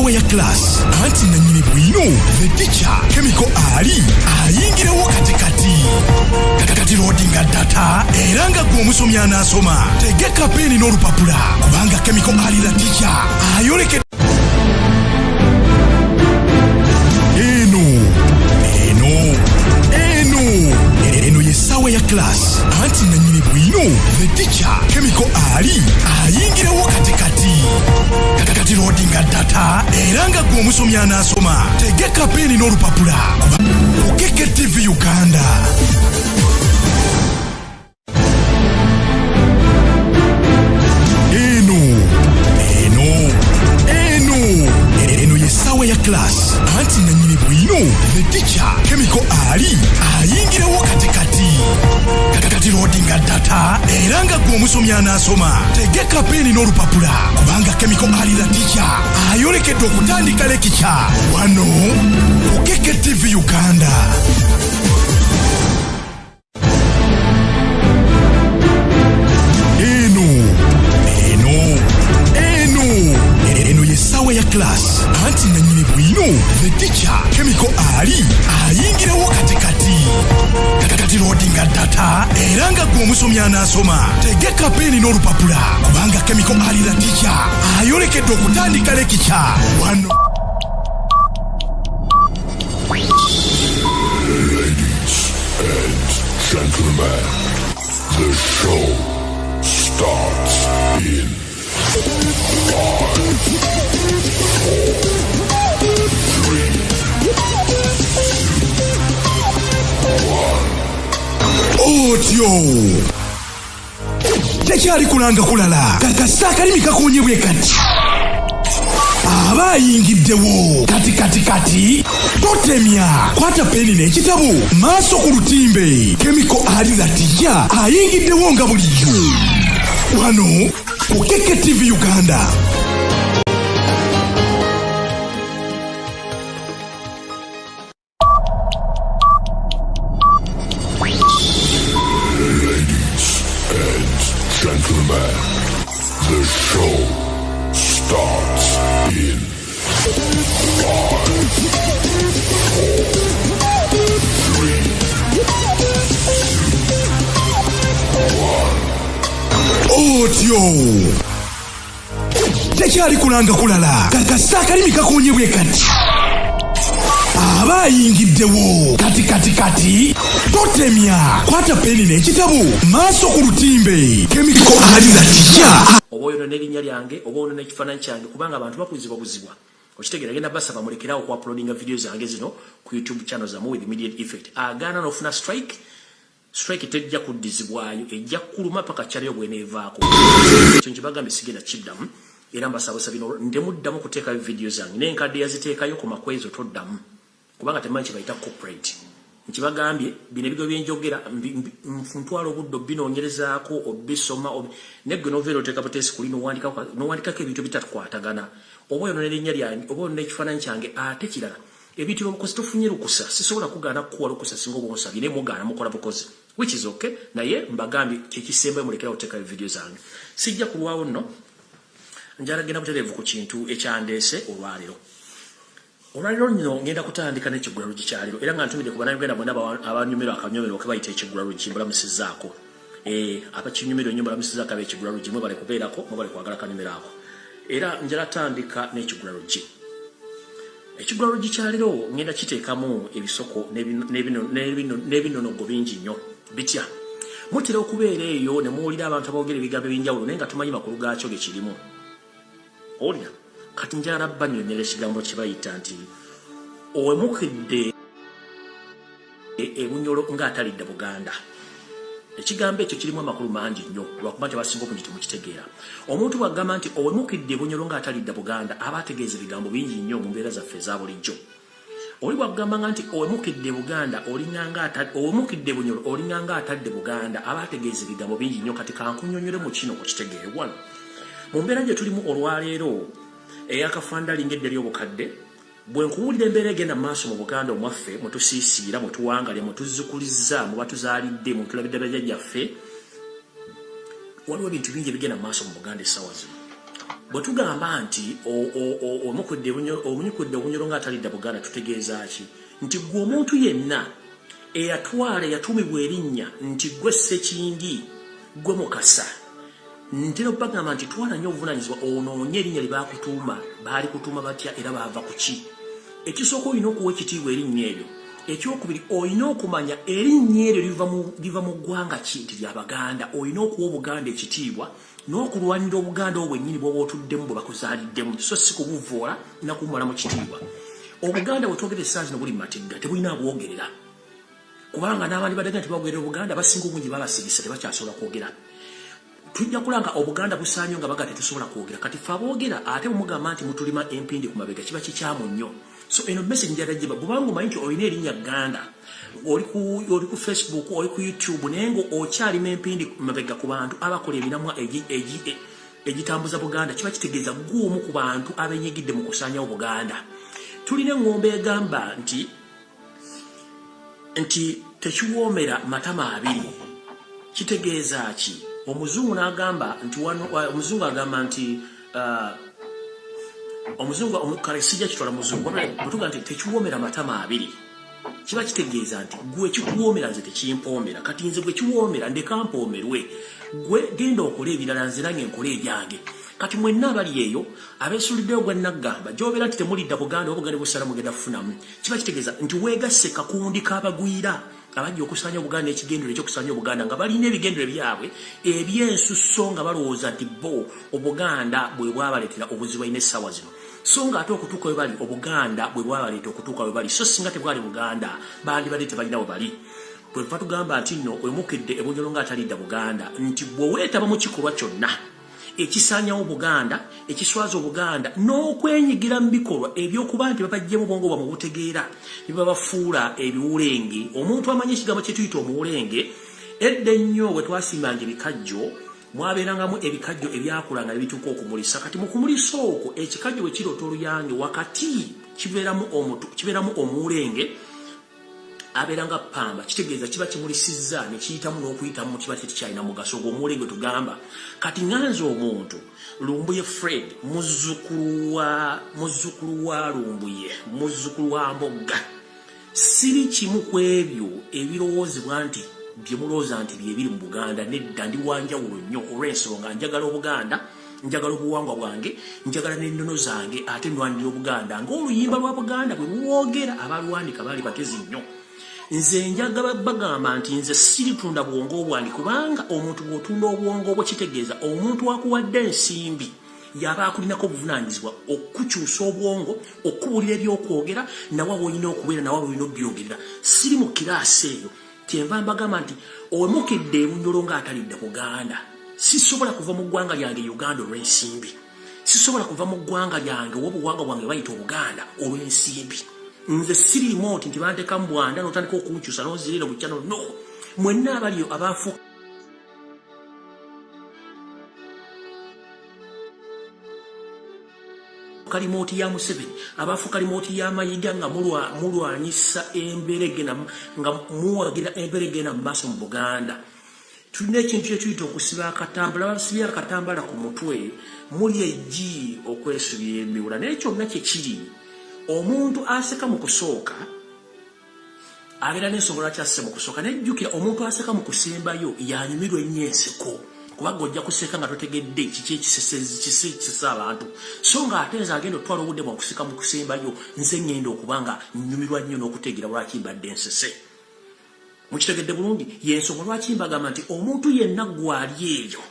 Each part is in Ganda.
sawa ya class anti na nyine bwino the teacher chemical ali ayingirewo katikati kakati loading data eranga gwomusomyi anasoma tegeka peni n'olupapula kubanga chemical ali la teacher ayoleke eno yesawa ya class anti na nyine bwino the teacher chemical ali ayingirewo katikati kakati loading data eranga gwomusomyi anasoma tegeka peni n'olupapula Ukeke TV Uganda. Eno yesawa ya class anti na nyine bwino the teacher chemical ali ayingirewo katikati kakati loading data eranga gwomusomyi anasoma tegeka peni n'olupapula kubanga chemical ali la teacher ayolekedde okutandika lekicha wano Ukeke TV Uganda. Eno yesawa ya class anti na nyine bwino the teacher chemical ali ayingirewo katikati kakati loading data eranga gwomusomyi anasoma tegeka peni n'olupapula kubanga chemical ali la teacher ayolekedde okutandika lekicha wano. Gentlemen, the show starts in 5, 4, 3, 2, 1. Otyo tekyali kulanga kulala kakasa kalimi kakunyebwe kati abayingiddewo kati totemya kwata peni n'ekitabo maaso ku lutimbe chemical ali la teacher ayingiddewo nga bulijjo wano Ukeke TV Uganda. Gentlemen, the show starts in 5, 4, 3, 2, 1. Otyo tekyali kulanga kulala kakasa kalimi kakunyebwe kati abayingiddewo kati totemya kwata peni n'ekitabo maaso ku lutimbe chemical ali la teacher oboyo n'erinnya lyange oboyo n'ekifaananyi kyange kubanga abantu bakuzibwa okitegeera genda basaba mulekerawo ku uploadinga video zange zino ku YouTube channel zammwe with immediate effect agaana n'ofuna strike tejja kuddizibwayo ejja kuluma paka kyaliyo bweneevaako ekyo nkibagambe sigenda kiddamu era mbasaba bino ndemuddamu kuteekayo video zange n'enkadde yaziteekayo ku makwezo toddamu kubanga temanyi kibayita corporate nkibagambye bino ebigo byenjogera ntwala obuddo binoonyerezaako obisoma negwe noveera oteeka butesi kuli nowandikako ebintu bitatukwatagana oba oyo n'erinnya lyange oba oyo n'ekifaananyi kyange ate kirala ebintu byobukozi tofunye lukusa sisobola kugaana kukuwa lukusa singa oba onsabye naye mugaana mukola bukozi which is okay naye mbagambye kyekisembayo mulekera oteekayo video zange sijja kulwawo nno njala genda butereevu ku kintu ekyandeese olwaleero nno ngenda kutandika n'ekiggulalugi kikyaliro era nga ntumidde ku bannayuganda bonna abanyumirwa akanyomero ke bayita ekiggulalugi mbulamusizaako abakinyumirwa ennyo mbulamusizaako ab'ekiggulalugi mwe bali kubeerako mwe bali kwagala kanyumiro ako era njala tandika n'ekiggulalugi ekiggulalugi kyaliro ngenda kiteekamu ebisoko n'ebinonogo bingi nnyo bitya mutera okubeera eyo ne muwulira abantu aboogera ebigambo ebyenjawulo naye nga tumanyi makulu gaakyo ge kirimu olya kati njala bannyonnyola ekigambo kye bayita nti owemukidde ebunyolo ng'atalidde Buganda. Ekigambo ekyo kirimu amakulu mangi nnyo lwakuba nti abasinga obungi temukitegeera. Omuntu bw'agamba nti owemukidde ebunyolo ng'atalidde Buganda aba ategeeza ebigambo bingi nnyo mu mbeera zaffe eza bulijjo. Oli bw'agamba nti owemukidde Buganda owemukidde ebunyolo olinganga atadde Buganda aba ategeeza ebigambo bingi nnyo kati kankunnyonnyole mu kino okitegeere wano. Mu mbeera gye tulimu olwaleero eyakafandalinga eddya ly'obukadde bwe nkuwulira embeera egenda mu maaso mu Buganda omwaffe mwe tusiisiira mwe tuwangalya mwe tuzzukulizza mu batuzaalidde mu tulabidde bajjajjaffe waliwo ebintu bingi ebigenda mu maaso mu Buganda essaawa zino bwetugamba nti omunyukudde obunyoro nga atalidda Buganda tutegeeza ki nti gwe omuntu yenna eyatwala yatumibwa erinnya nti gwe Ssekindi gwe Mukasa ntera bagamba nti twala nnyo obuvunanyizibwa onoonye erinnya lye baakutuuma baali kutuuma batya era baava ku ki ekisooka olina okuwa ekitiibwa erinnya eryo ekyokubiri olina okumanya erinnya eryo liva mu ggwanga ki nti ly'Abaganda olina okuwa Obuganda ekitiibwa n'okulwanira Obuganda obwennyini bw'oba otuddemu bwe bakuzaaliddemu so si kubuvoola nakumala mu kitiibwa Obuganda bwe twogera essaawa zino buli mu mategga tebulina abwogerera kubanga n'abandi badagenda tebagwerera Obuganda basinga obungi babasigisa tebakyasobola kwogera tujja kulanga Obuganda busaanyo nga baga tetusobola kwogera kati ffe aboogera ate bwemugamba nti mutulima empindi ku mabega kiba kikyamu nnyo so eno message njalagiba bubanga omanyi nti olina erinnya Ganda oli ku Facebook oli ku YouTube naye nga okyalima empindi ku mabega ku bantu abakola ebiramwa egitambuza Buganda kiba kitegeeza gw'omu ku bantu abenyigidde mu kusaanyawo Buganda tulina engombe egamba nti tekiwoomera matama abiri kitegeeza ki omuzungu n'agamba nti omuzungu agamba nti omuzungu kale sijja kitwala muzungu butuga nti tekiwoomera matama abiri kiba kitegeeza nti gwe kikuwoomera nze tekimpoomera kati nze gwe kiwoomera ndeka mpoomerwe gwe genda okola ebirala nze nange nkole ebyange kati mwenna abali eyo abeesuliddeyo gwe naggamba gy'obeera nti temulidda Buganda obuganda busala mugenda kufunamu kiba kitegeeza nti weegasse kakundi k'abagwira abajja okusaanya Obuganda ekigendero ekyokusaanya Obuganda nga balina ebigendero byabwe ebyensusso nga balowooza nti bo Obuganda bwe bwabaleetera obuzibu alina essaawa zino so nga ate okutuuka we bali Obuganda bwe bwabaleeta okutuuka we bali so singa tebwali Buganda bandibadde tebalina we bali bwe tuva tugamba nti nno wemukidde ebunyolo nga atalidda Buganda nti bwe weetaba mu kikolwa kyonna ekisaanyawo Buganda ekiswaza Obuganda n'okwenyigira mu bikolwa ebyokuba nti babajjemu bwongo bwa mu butegeera ne babafuula ebiwulenge omuntu amanyi ekigambo kye tuyita omuwulenge edda ennyo bwe twasimbanga ebikajjo mwabeerangamu ebikajjo ebyakulanga ne bituuka okumulisa kati mu kumulisa okwo ekikajjo bwe kirota oluyange wakati kibeeramu omuwulenge abeeranga pamba kitegeeza kiba kimulisizza ne kiyitamu n'okuyitamu kiba tekikyalina mugaso ogw'omuwulenge tugamba kati nganze omuntu Lumbuye Fred muzzukulu wa Lumbuye muzzukulu wa Mbogga siri kimu ku ebyo ebirowoozebwa nti bye mulowooza nti bye biri mu Buganda nedda ndi wanjawulo nnyo olw'ensonga njagala Obuganda njagala obuwangwa bwange njagala n'ennono zange ate ndwanira Obuganda ng'oluyimba lwa Buganda bwe luwogera abalwandika baali bagezi nnyo nze njagala bagamba nti nze siritunda bwongo bwange kubanga omuntu bw'otunda obwongo bwe kitegeeza omuntu akuwadde ensimbi yaba akulinako obuvunaanyizibwa okukyusa obwongo okubuulira ebyokwogera nawe olina okubeera nawe olina obyogerera siri mu kiraasi eyo kyenva mbagamba nti owemukidde ebunyolo ng'atalidde Buganda sisobola kuva mu ggwanga lyange Uganda olw'ensimbi sisobola kuva mu ggwanga lyange obuwangwa bwange bayita Obuganda olw'ensimbi nze siri remote nti banteka mu Bwanda n'otandika okunkyusa n'ozirira mu channel no mwenna abaliyo abafu kalimoti ya Museveni abafu kalimoti ya Mayiga nga mulwanyisa emberege nga muwagira emberege na maaso mu Buganda tulina ekintu kyetuyita okusiba akatambala basibye akatambala ku mutwe muli ejji okwesubya emiwula naye kyonna kye kiri omuntu aseka mu kusooka abeera n'ensonga lwaki asese mu kusooka nejjukira omuntu aseka mu kusembayo yanyumirwa ennyo enseko kubanga ojja kuseka nga totegedde kiki ekisesa abantu so nga ate nze agenda otwala obudde bwa kuseka mu kusembayo nze ngenda okubanga nyumirwa nnyo n'okutegeera lwaki mbadde nsese mukitegedde bulungi yensonga lwaki mbagamba nti omuntu yenna gwali eyo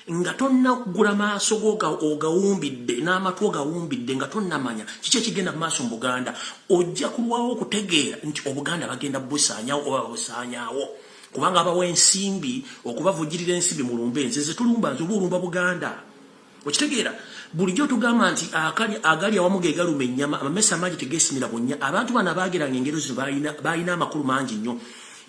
nga tonnagula maaso ogawumbidde n'amatu ogawumbidde nga tonnamanya kiki ekigenda mu maaso mu Buganda ojja kulwawo okutegeera nti Obuganda bagenda busaanyawo oba busaanyaawo kubanga abawa ensimbi okubavugirira ensimbi mu lumbe nze tulumba nze oba olumba Buganda okitegeera bulijjo tugamba nti agali awamu ge galuma ennyama amamesa mangi tegeesimira bunnya abantu bano abaageranga engero zino balina amakulu mangi nnyo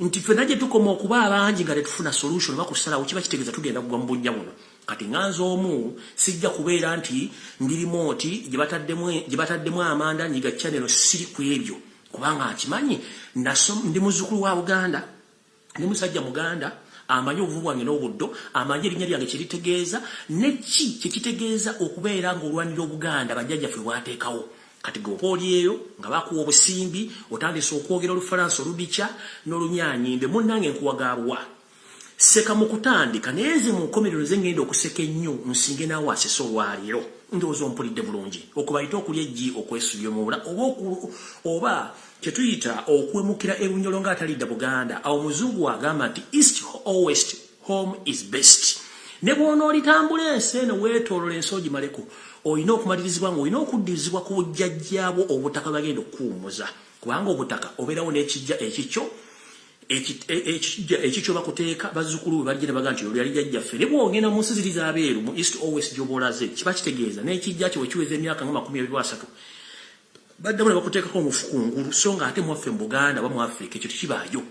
nti ffenna gye tukoma okuba abangi nga tetufuna solution oba kusalawo kiba kitegeeza tugenda kugwa mu bunnya buno kati nganze omu sijja kubeera nti ndi remote gye bataddemu amanda nyiga channel siri ku ebyo kubanga nkimanyi ndi muzzukulu wa Buganda ndi musajja Muganda amanyi obuvu bwange n'obuddo, amanyi erinnya lyange kye litegeeza, ne ki kye kitegeeza okubeera ng'olwanira Obuganda bajjajjaffe bwateekawo. Kati gwe oli eyo nga bakuwa obusimbi, otandise okwogera Olufalansa olubikya n'olunyanyimbe, munnange nkuwagaabwa. Seka mu kutandika naye nze mu nkomerero ze ngenda okuseka ennyo nsinge naawe asese olwaleero. Ndowooza ompulidde bulungi. Okubayita okulya eggi okwesubya omubula oba kye tuyita okwemukira ebunyolo ng'atalidda Buganda. Awo Muzungu agamba nti East or West, home is best. Ne bw'onoolitambula ensi eno weetoolola ensi ogimaleko, olina okumalirizibwa ng'olina okuddirizibwa ku bujjajjaabwo obutaka bagenda okuwummuza. Kubanga obutaka obeerawo n'ekijja ekikyo ekikyo bakuteeka bazzukulu bwe bajja ne baga nti olwo yali jjajjaffe. Ne bw'ogenda mu nsi ziri z'abeeru mu East or West gy'oba olaze kiba kitegeeza n'ekijja kyo bwe kiweza emyaka nga 23 baddamu ne bakuteekako omufu ku ngulu, so ng'ate mwaffe mu Buganda oba mu Africa ekyo tekibaayo.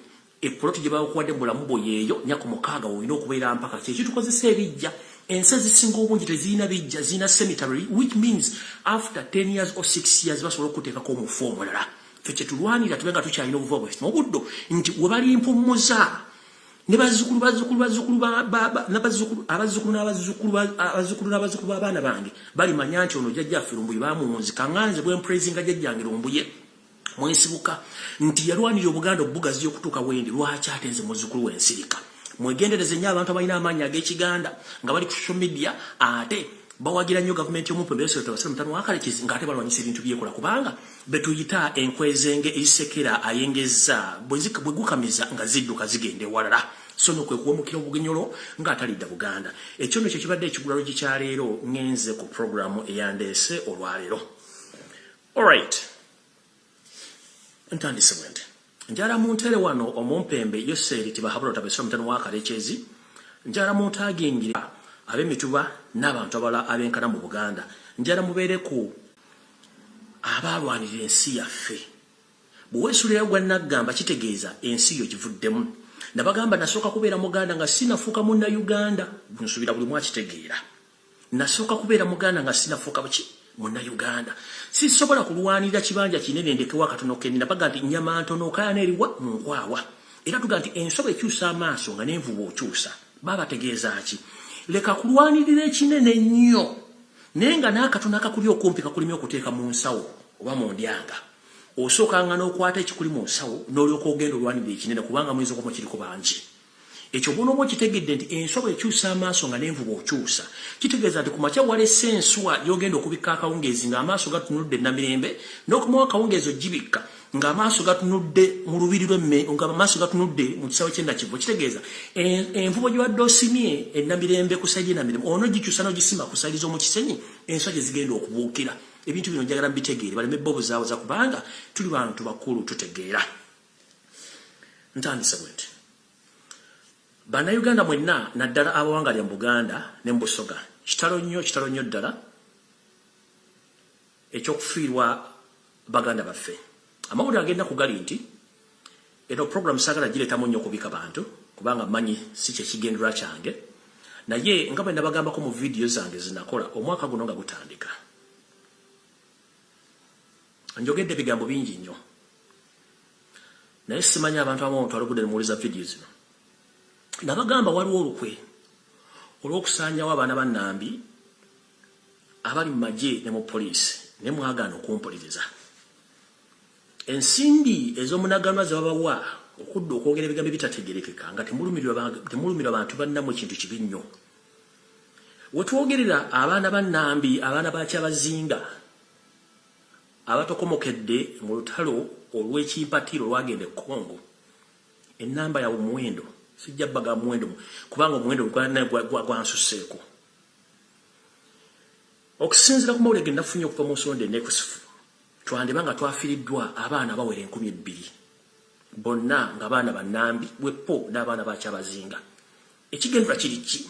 Epoloti gye bakuwadde mu bulamu bwo yeeyo nnyaka mukaaga olina okubeera mpaka kye kitukozesa ebijja. Ensi ezisinga obungi tezirina bijja, zirina cemetery, which means after 10 years or 6 years basobola okuteekako omufu omulala. Ffe kye tulwanira tube nga tukyalina obuva bwaffe mu buddo nti we balimpummuza ne abazzukulu b'abaana bange balimanya nti ono jjajjaffe Lumbuye baamuwunzika. Nganze bwe mpurezinga jjajjange Lumbuye mwensibuka nti yalwanira Obuganda obugazi okutuuka wendi. Lwaki ate nze muzzukulu w'ensirika? Mwegendereze nnyo abantu abalina amaanyi ag'Ekiganda nga bali ku social media ate bawagira nnyo gavumenti y'omumpembe Yosero Tebasale Mutano w'Akalekezi ng'ate balwanyisa ebintu byekola, kubanga betuyita enkwezenge ezisekera ayengeza bwe gukamiza nga zidduka zigenda ewalala. So no kwe kuwemukira Obugenyolo ng'atalidda Buganda. Ekyo nno kye kibadde ekigulalo kyaleero ngenze ku programu eyandeese olwaleero. Alright. Ntandise bwe nti njala mu ntere wano omumpembe Yosero Tebasale Mutano w'Akalekezi njala mu ntaagingira ab'emituba n'abantu abalala abenkana mu Buganda. Njala mubeere ku abaalwanira ensi yaffe. Bwe weesuulirayo gwa naggamba kitegeeza ensi yo givuddemu. Nabagamba nasooka kubeera Muganda nga sinafuuka Munnayuganda. Nsuubira buli mwakitegeera. Nasooka kubeera Muganda nga sinafuuka Munnayuganda. Sisobola kulwanira kibanja kinene ndekewa katono kenina baga nti nnyama ntono okaana eriwa mu nkwawa. Era tuga nti ensobe ekyusa amaaso nga n'envubu okyusa. Babategeeza ki? Leka kulwanirira ekinene nnyo naye nga n'akatono akakuli okumpi kakulimye okuteeka mu nsawo oba mu ndyanga. Osookanga n'okwata ekikuli mu nsawo n'olyoka ogenda olwanirira ekinene kubanga muyinza okuba kiriko bangi. Ekyo bw'onooba okitegedde nti ensobe ekyusa amaaso nga n'envubu okyusa, kitegeeza nti ku makya walese enswa y'ogenda okubikka akawungeezi ng'amaaso gatunudde Namirembe, n'okumawo akawungeezi ogibikka ng'amaaso gatunudde mu lubiri ng'amaaso gatunudde mu kisaawe ky'Ennakivu. Kitegeeza envubu gye wadde osimye Namirembe ku sayidi Namirembe onoogikyusa n'ogisimba ku sayidi z'omu Kisenyi, enswa gye zigenda okubuukira. Ebintu bino njagala mbitegeere baleme bobuzaabuza kubanga tuli bantu bakulu tutegeera. Ntandise bwe nti Bannayuganda mwenna naddala abawangalya mu Buganda ne mu Busoga kitalo nnyo ddala ekyokufiirwa Baganda baffe. Amawulire agenda kugali nti eno program saagala gireetamu nnyo okubika bantu kubanga mmanyi si kye kigendera kyange, naye nga bwe nabagambako mu vidiyo zange zinakola omwaka guno nga gutandika. Njogedde ebigambo bingi nnyo naye simanyi abantu abamu twalugudde ne muwuliza vidiyo zino. Nabagamba waliwo olukwe olw'okusaanyawo abaana ba Nnambi abali mu magye ne mu poliisi ne mwagaana okumpuliriza. Ensimbi ez'omunaganwa ze babawa okudda okwogera ebigambo ebitategerekeka nga temulumirwa bantu bannamu ekintu kibi nnyo. We twogerera abaana ba Nnambi, abaana ba Kyabazinga abatokomokedde mu lutalo olw'ekimpatiro lwagenda e Congo, ennamba yawe muwendo sijja baga muwendo kubanga omuwendo gwansuseeko. Okusinziira ku mawulire ge nafunye okuva mu nsonda enekusifu, twandibanga twafiiriddwa abaana bawera 2,000 bonna nga baana ba Nnambi Bweppo n'abaana ba Kyabazinga. Ekigendera kiri ki?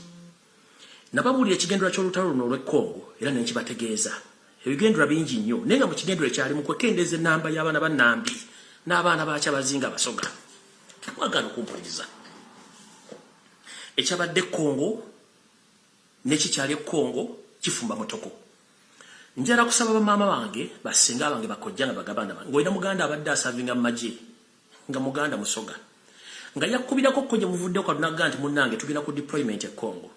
Nababuulira ekigendera ky'olutalo luno olw'e Congo era ne nkibategeeza. Ebigendera bingi nnyo naye nga mu kigendera ekyali mu kwekendeeza ennamba y'abaana ba Nnambi n'abaana ba Kyabazinga Abasoga. Mwagaana okumpuliriza. Ekyabadde Congo n'ekikyali Congo kifumba mutoko. Njala kusaba bamaama bange basenga bange bakojja nga bagabana bange. Ngoyina muganda abadde asavinga mu magye nga muganda Musoga nga yakubirako ko je muvudde kwa tunaga nti munnange tugina ku deployment e Congo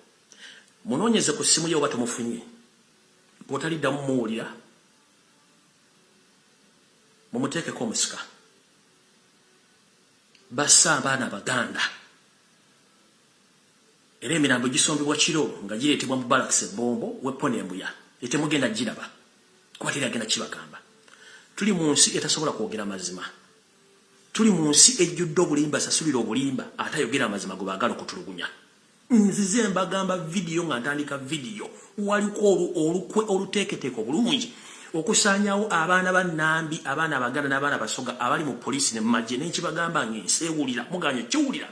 munonyeze ku simu yo bato mufunye botali damu muulira mumuteke ko musika bassa abaana baganda era emirambo gisombebwa kiro nga gireetebwa mu barracks bombo weapon embuya etemugenda giraba kwatira agenda kibagamba tuli mu nsi etasobola kwogera mazima tuli mu nsi ejjudde obulimba sasulira obulimba atayogera amazima gwe baagala okutulugunya nzize mbagamba video nga ntandika video waliko olukwe oluteeketeeko bulungi okusanyawo abaana bannambi abaana abaganda n'abaana basoga abali mu poliisi ne majje n'ekibagamba ng'ensewulira muganya kiwulira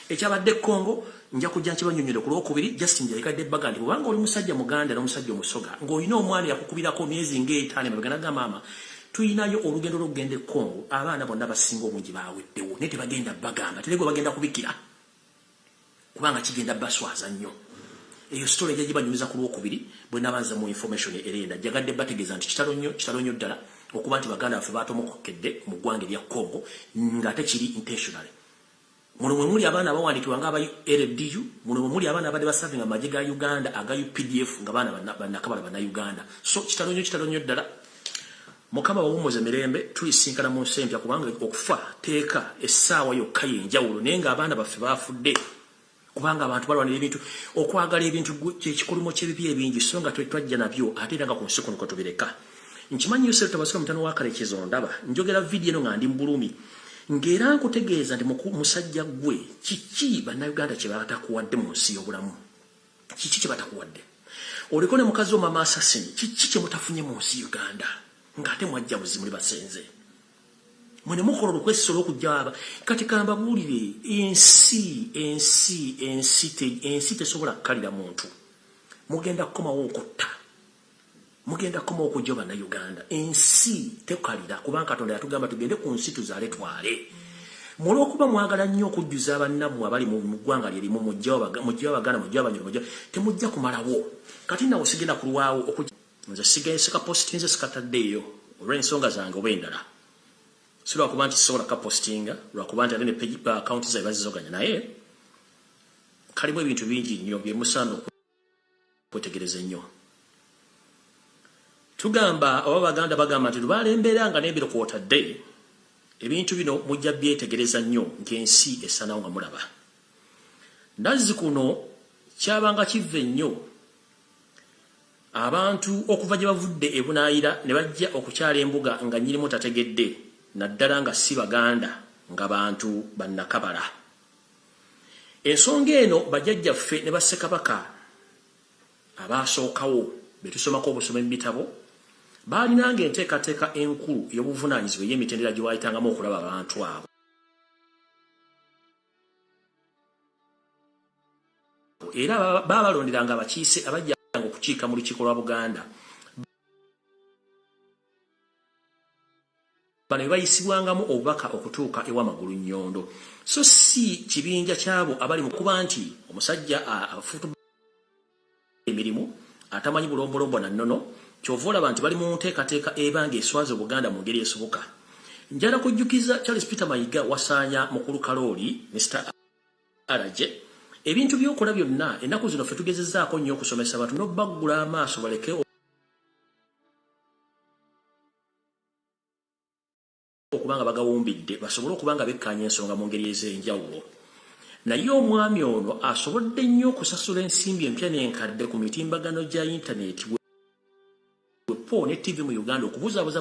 ekyabadde Congo nja kujja nkibanyonyere ku lwokubiri Justin yayikadde baganda kubanga oli musajja muganda n'omusajja omusoga ng'olina omwana yakukubirako myezi ng'etaano baganda ga maama tuyinayo olugendo lw'okugenda e Congo abaana bonna basinga obungi baaweddewo naye tebagenda bagamba teregwe bagenda kubikira kubanga kigenda baswaza nnyo eyo story ejja gibanyumiza ku lwokubiri bwe nabanza mu information erenda jagadde bategeeza nti kitalo nnyo ddala okuba nti baganda baffe baatomokokedde mu ggwanga erya Congo ng'ate kiri intentionally muno mwe muli abaana abawandiikibwa nga aba LDU muno mwe muli abaana abadde basavinga amagye ga Uganda aga UPDF nga baana bannakabala bannauganda so kitalo nnyo ddala mukama wawumuze mirembe tulisinkana mu nsi empya kubanga okufa teeka essaawa yokka yenjawulo naye ng'abaana baffe baafudde kubanga abantu balwanira ebintu okwagala ebintu kyekikulumo ky'ebibi ebingi so nga twajja nabyo ate era nga ku nsi kuno tubireka nkimanyi Yosef Tabasika mutano wa Kalekezo ndaba njogera video eno nga ndi mbulumi ng'era nkutegeeza nti musajja gwe kiki bannayuganda kye batakuwadde mu nsi y'obulamu kiki kye batakuwadde oliko ne mukazi wo Mama Assassin kiki kye mutafunye mu nsi Uganda ng'ate mwajja buzimuli basenze mwene mukola olukwesisa olw'okujja kati kambabuulire ensi tesobola kukalira muntu mugenda kukomawo okutta mugenda kukomawo okujja bannayuganda ensi tekalira kubanga Katonda yatugamba tugende ku nsi tuzaale twale mulw'okuba mwagala nnyo okujjuza bannammwe abali mu ggwanga lyerimu mujja abaganda mujja abanyolo temujja kumalawo kati nawe sigenda kulwawo nze sigense kapositinze sikataddeeyo olw'ensonga zange oba endala si lwakuba nti sisobola kapositinga lwakuba nti ate ne akawunti zabe bazizoganya naye kalimu ebintu bingi nnyo byemusaana okwetegereza ennyo tugamba oba baganda bagamba nti lubaala embeera nga n'ebiro kwotadde ebintu bino mujja byetegereza nnyo ng'ensi essanawo nga mulaba ndazzi kuno kyabanga kiva ennyo abantu okuva gye bavudde e Bunaayira ne bajja okukyala embuga nga nnyinimu tategedde naddala nga si baganda nga bantu bannakabala ensonga eno bajjajjaffe ne bassekabaka abaasookawo be tusomako obusoma mu bitabo baalinanga enteekateeka enkulu ey'obuvunaanyizibwa ey'emitendera gye waayitangamu okulaba abantu abo era baabalonderanga abakiise abajjanga okukiika mu lukiiko lwa Buganda bano bayisibwangamu obubaka okutuuka ewa Magulu Nnyondo so si kibinja kyabo abali mu kuba nti omusajja afutu emirimu atamanyi bulombolombo na nnono kyova olaba nti bali mu nteekateeka ebanga eswaza Obuganda mu ngeri esoboka njala kujjukiza Charles Peter Mayiga wasaanya mukulu Kalooli Mr. Araje ebintu by'okola byonna ennaku zino ffe tugezezzaako nnyo okusomesa abantu n'obaggula amaaso baleke okubanga bagawumbidde basobole okubanga bekkaanya ensonga mu ngeri ez'enjawulo naye omwami ono asobodde nnyo okusasula ensimbi empya n'enkadde ku mitimbagano gya intaneti wepo ne TV mu Uganda okubuzaabuza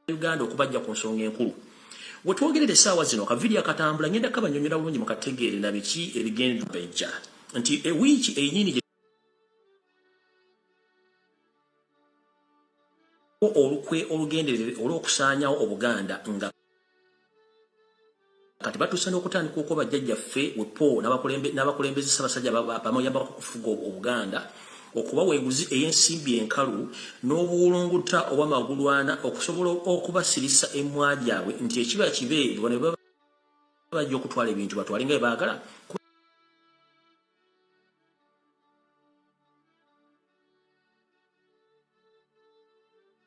Uganda okubajja ku nsonga enkulu we twogerera essaawa zino akavidiyo akatambula ngenda kabanyonyola bulungi mukategeere na biki ebigenda bejja nti ewiiki enyini olukwe olugenderere olw'okusaanyawo Obuganda nga kati batuusa n'okutandika okuba bajjajjaffe wepo n'abakulembeze Ssaabasajja bamuyamba okufuga Obuganda okuba weeguzi ey'ensimbi enkalu n'obuwulunguta oba magulwana okusobola okubasirisa emmwa gyabwe nti ekiba kibe ne bajja okutwala ebintu batwale nga baagala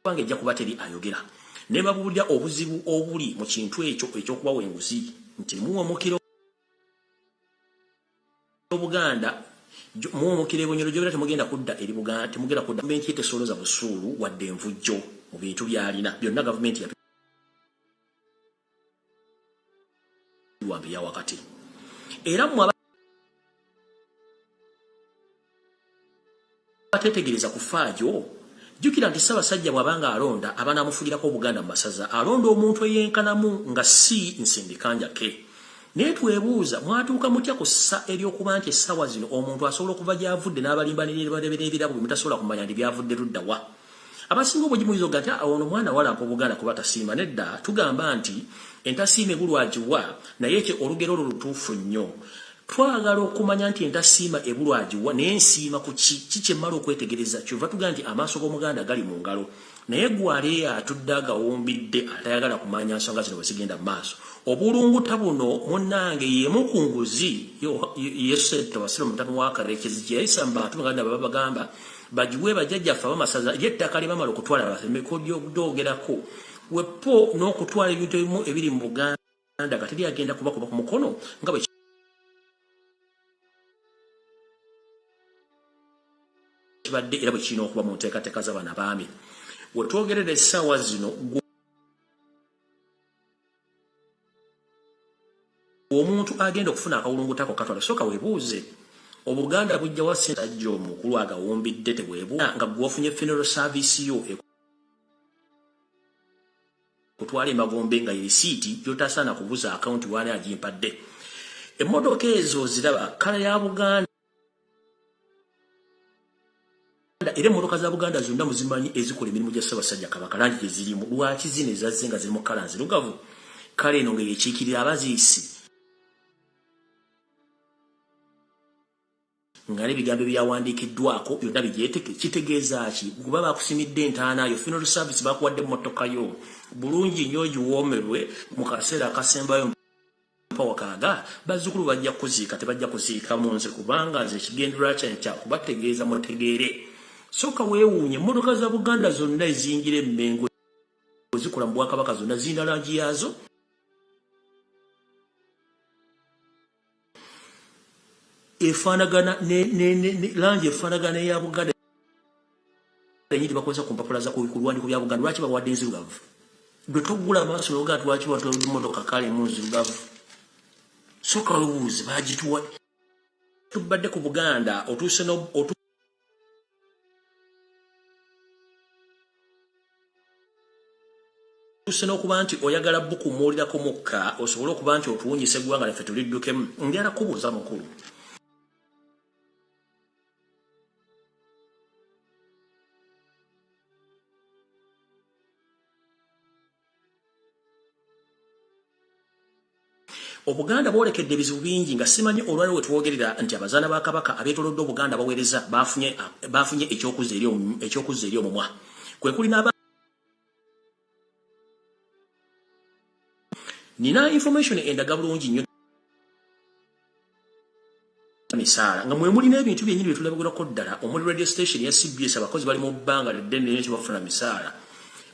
kubanga ejja kuba teri ayogera ne babulira obuzibu obuli mu kintu ekyo ekyokubawa enguzi nti muwomukira Buganda muwomukira ebonyero gyobera temugenda kudda eri Buganda temugenda kudda gavumenti tesoloza busuulu wadde envujjo mu bintu byalina byonna gavumenti ya wakati era mu abatetegereza kufaajo jukira nti Ssaabasajja bw'abanga alonda abanamufugirako Buganda mu masaza alonda omuntu eyenkanamu nga si nsendikanjake naye twebuuza mwatuuka mutya ku ssa eryokuba nti essaawa zino omuntu asobola okuva gy'avudde n'abalimbanira ebirabo bwe mutasobola kumanya nti byavudde ludda wa abasinga obugimuyinza oga nti ono mwana walampa Buganda kuba tasiima nedda tugamba nti entasiima ebulwagiwa naye ekyo olugero lutuufu nnyo twagala okumanya nti entasiima ebulwagiwa naye nsiima ku kikyemmala okwetegereza kyova tugaa nti amaaso g'Omuganda gali mu ngalo naye gwali atudde agawumbidde atayagala kumanya nsonga zino bwe zigenda mu maaso obulunguta buno munnange yemu ku nguzi Yesu tawasira mutano wa Karekezi gye yayisa mu bantu Baganda baba bagamba bagiwe bajjajjaffe ab'amasaza ly'ettaka lye bamala okutwala basemeko ogerako wepo n'okutwala ebintu ebimu ebiri mu Buganda kati lyagenda kubakuba ku mukono nga bwe kibadde era bwe kirina okuba mu nteekateeka z'abaana baami we twogerera essaawa zino omuntu agenda okufuna akawulungutako katwala soka webuuze Obuganda bujja wa ssente ajja omukulu agawumbidde tebwebuuza nga gwofunye funeral service yo kutwala emagombe nga yerisiiti gyotasaana kubuza akawunti wali agimpadde emmotoka ezo ziraba kala ya Buganda era emmotoka za Buganda zonna muzimanyi ezikola emirimu gya Ssaabasajja Kabaka langi gye zirimu lwaki zino ezazze nga zirimu kala nzirugavu kale eno nga yekiikirira abaziisi nga n'ebigambo byawandiikiddwako byonna kitegeeza ki kuba bakusimidde entaana yo funeral service bakuwadde emmotoka yo bulungi nnyo giwoomerwe mu kaseera akasembayo mpawa kaaga bazzukulu bajja kuziika tebajja kuziika mu nze kubanga nze ekigendererwa kya kubategeeza mutegeere soka weewuunye emmotoka za Buganda zonna eziyingira Emmengo zikola mu Bwakabaka zonna zirina langi yaazo efaanagana langi efaanagana eya Buganda enyiti bakozesa ku mpapula za kulwandiiko bya Buganda lwaki bawadde enzirugavu bwe togula amaaso noga nti lwaki watwala emmotoka kale mu nzirugavu soka webuuze bagituwa tubadde ku Buganda otuuse n'okuba nti oyagala bukumuulirako mukka osobole okuba nti otuwunyisa eggwanga lyaffe tuliddukemu njala kubuuza mukulu Obuganda bwolekedde ebizibu bingi nga simanyi olwaliwo we twogerera nti abazaana ba Kabaka abeetolodde Obuganda baweereza bafunye ekyokuzza eri omumwa kwe kuli n'aba nina information endaga bulungi nnyo misaala nga mwe mulina ebintu byennyini bye tulabirako ddala omuli radio station ya CBS abakozi bali mu bbanga ddene nti bafuna misaala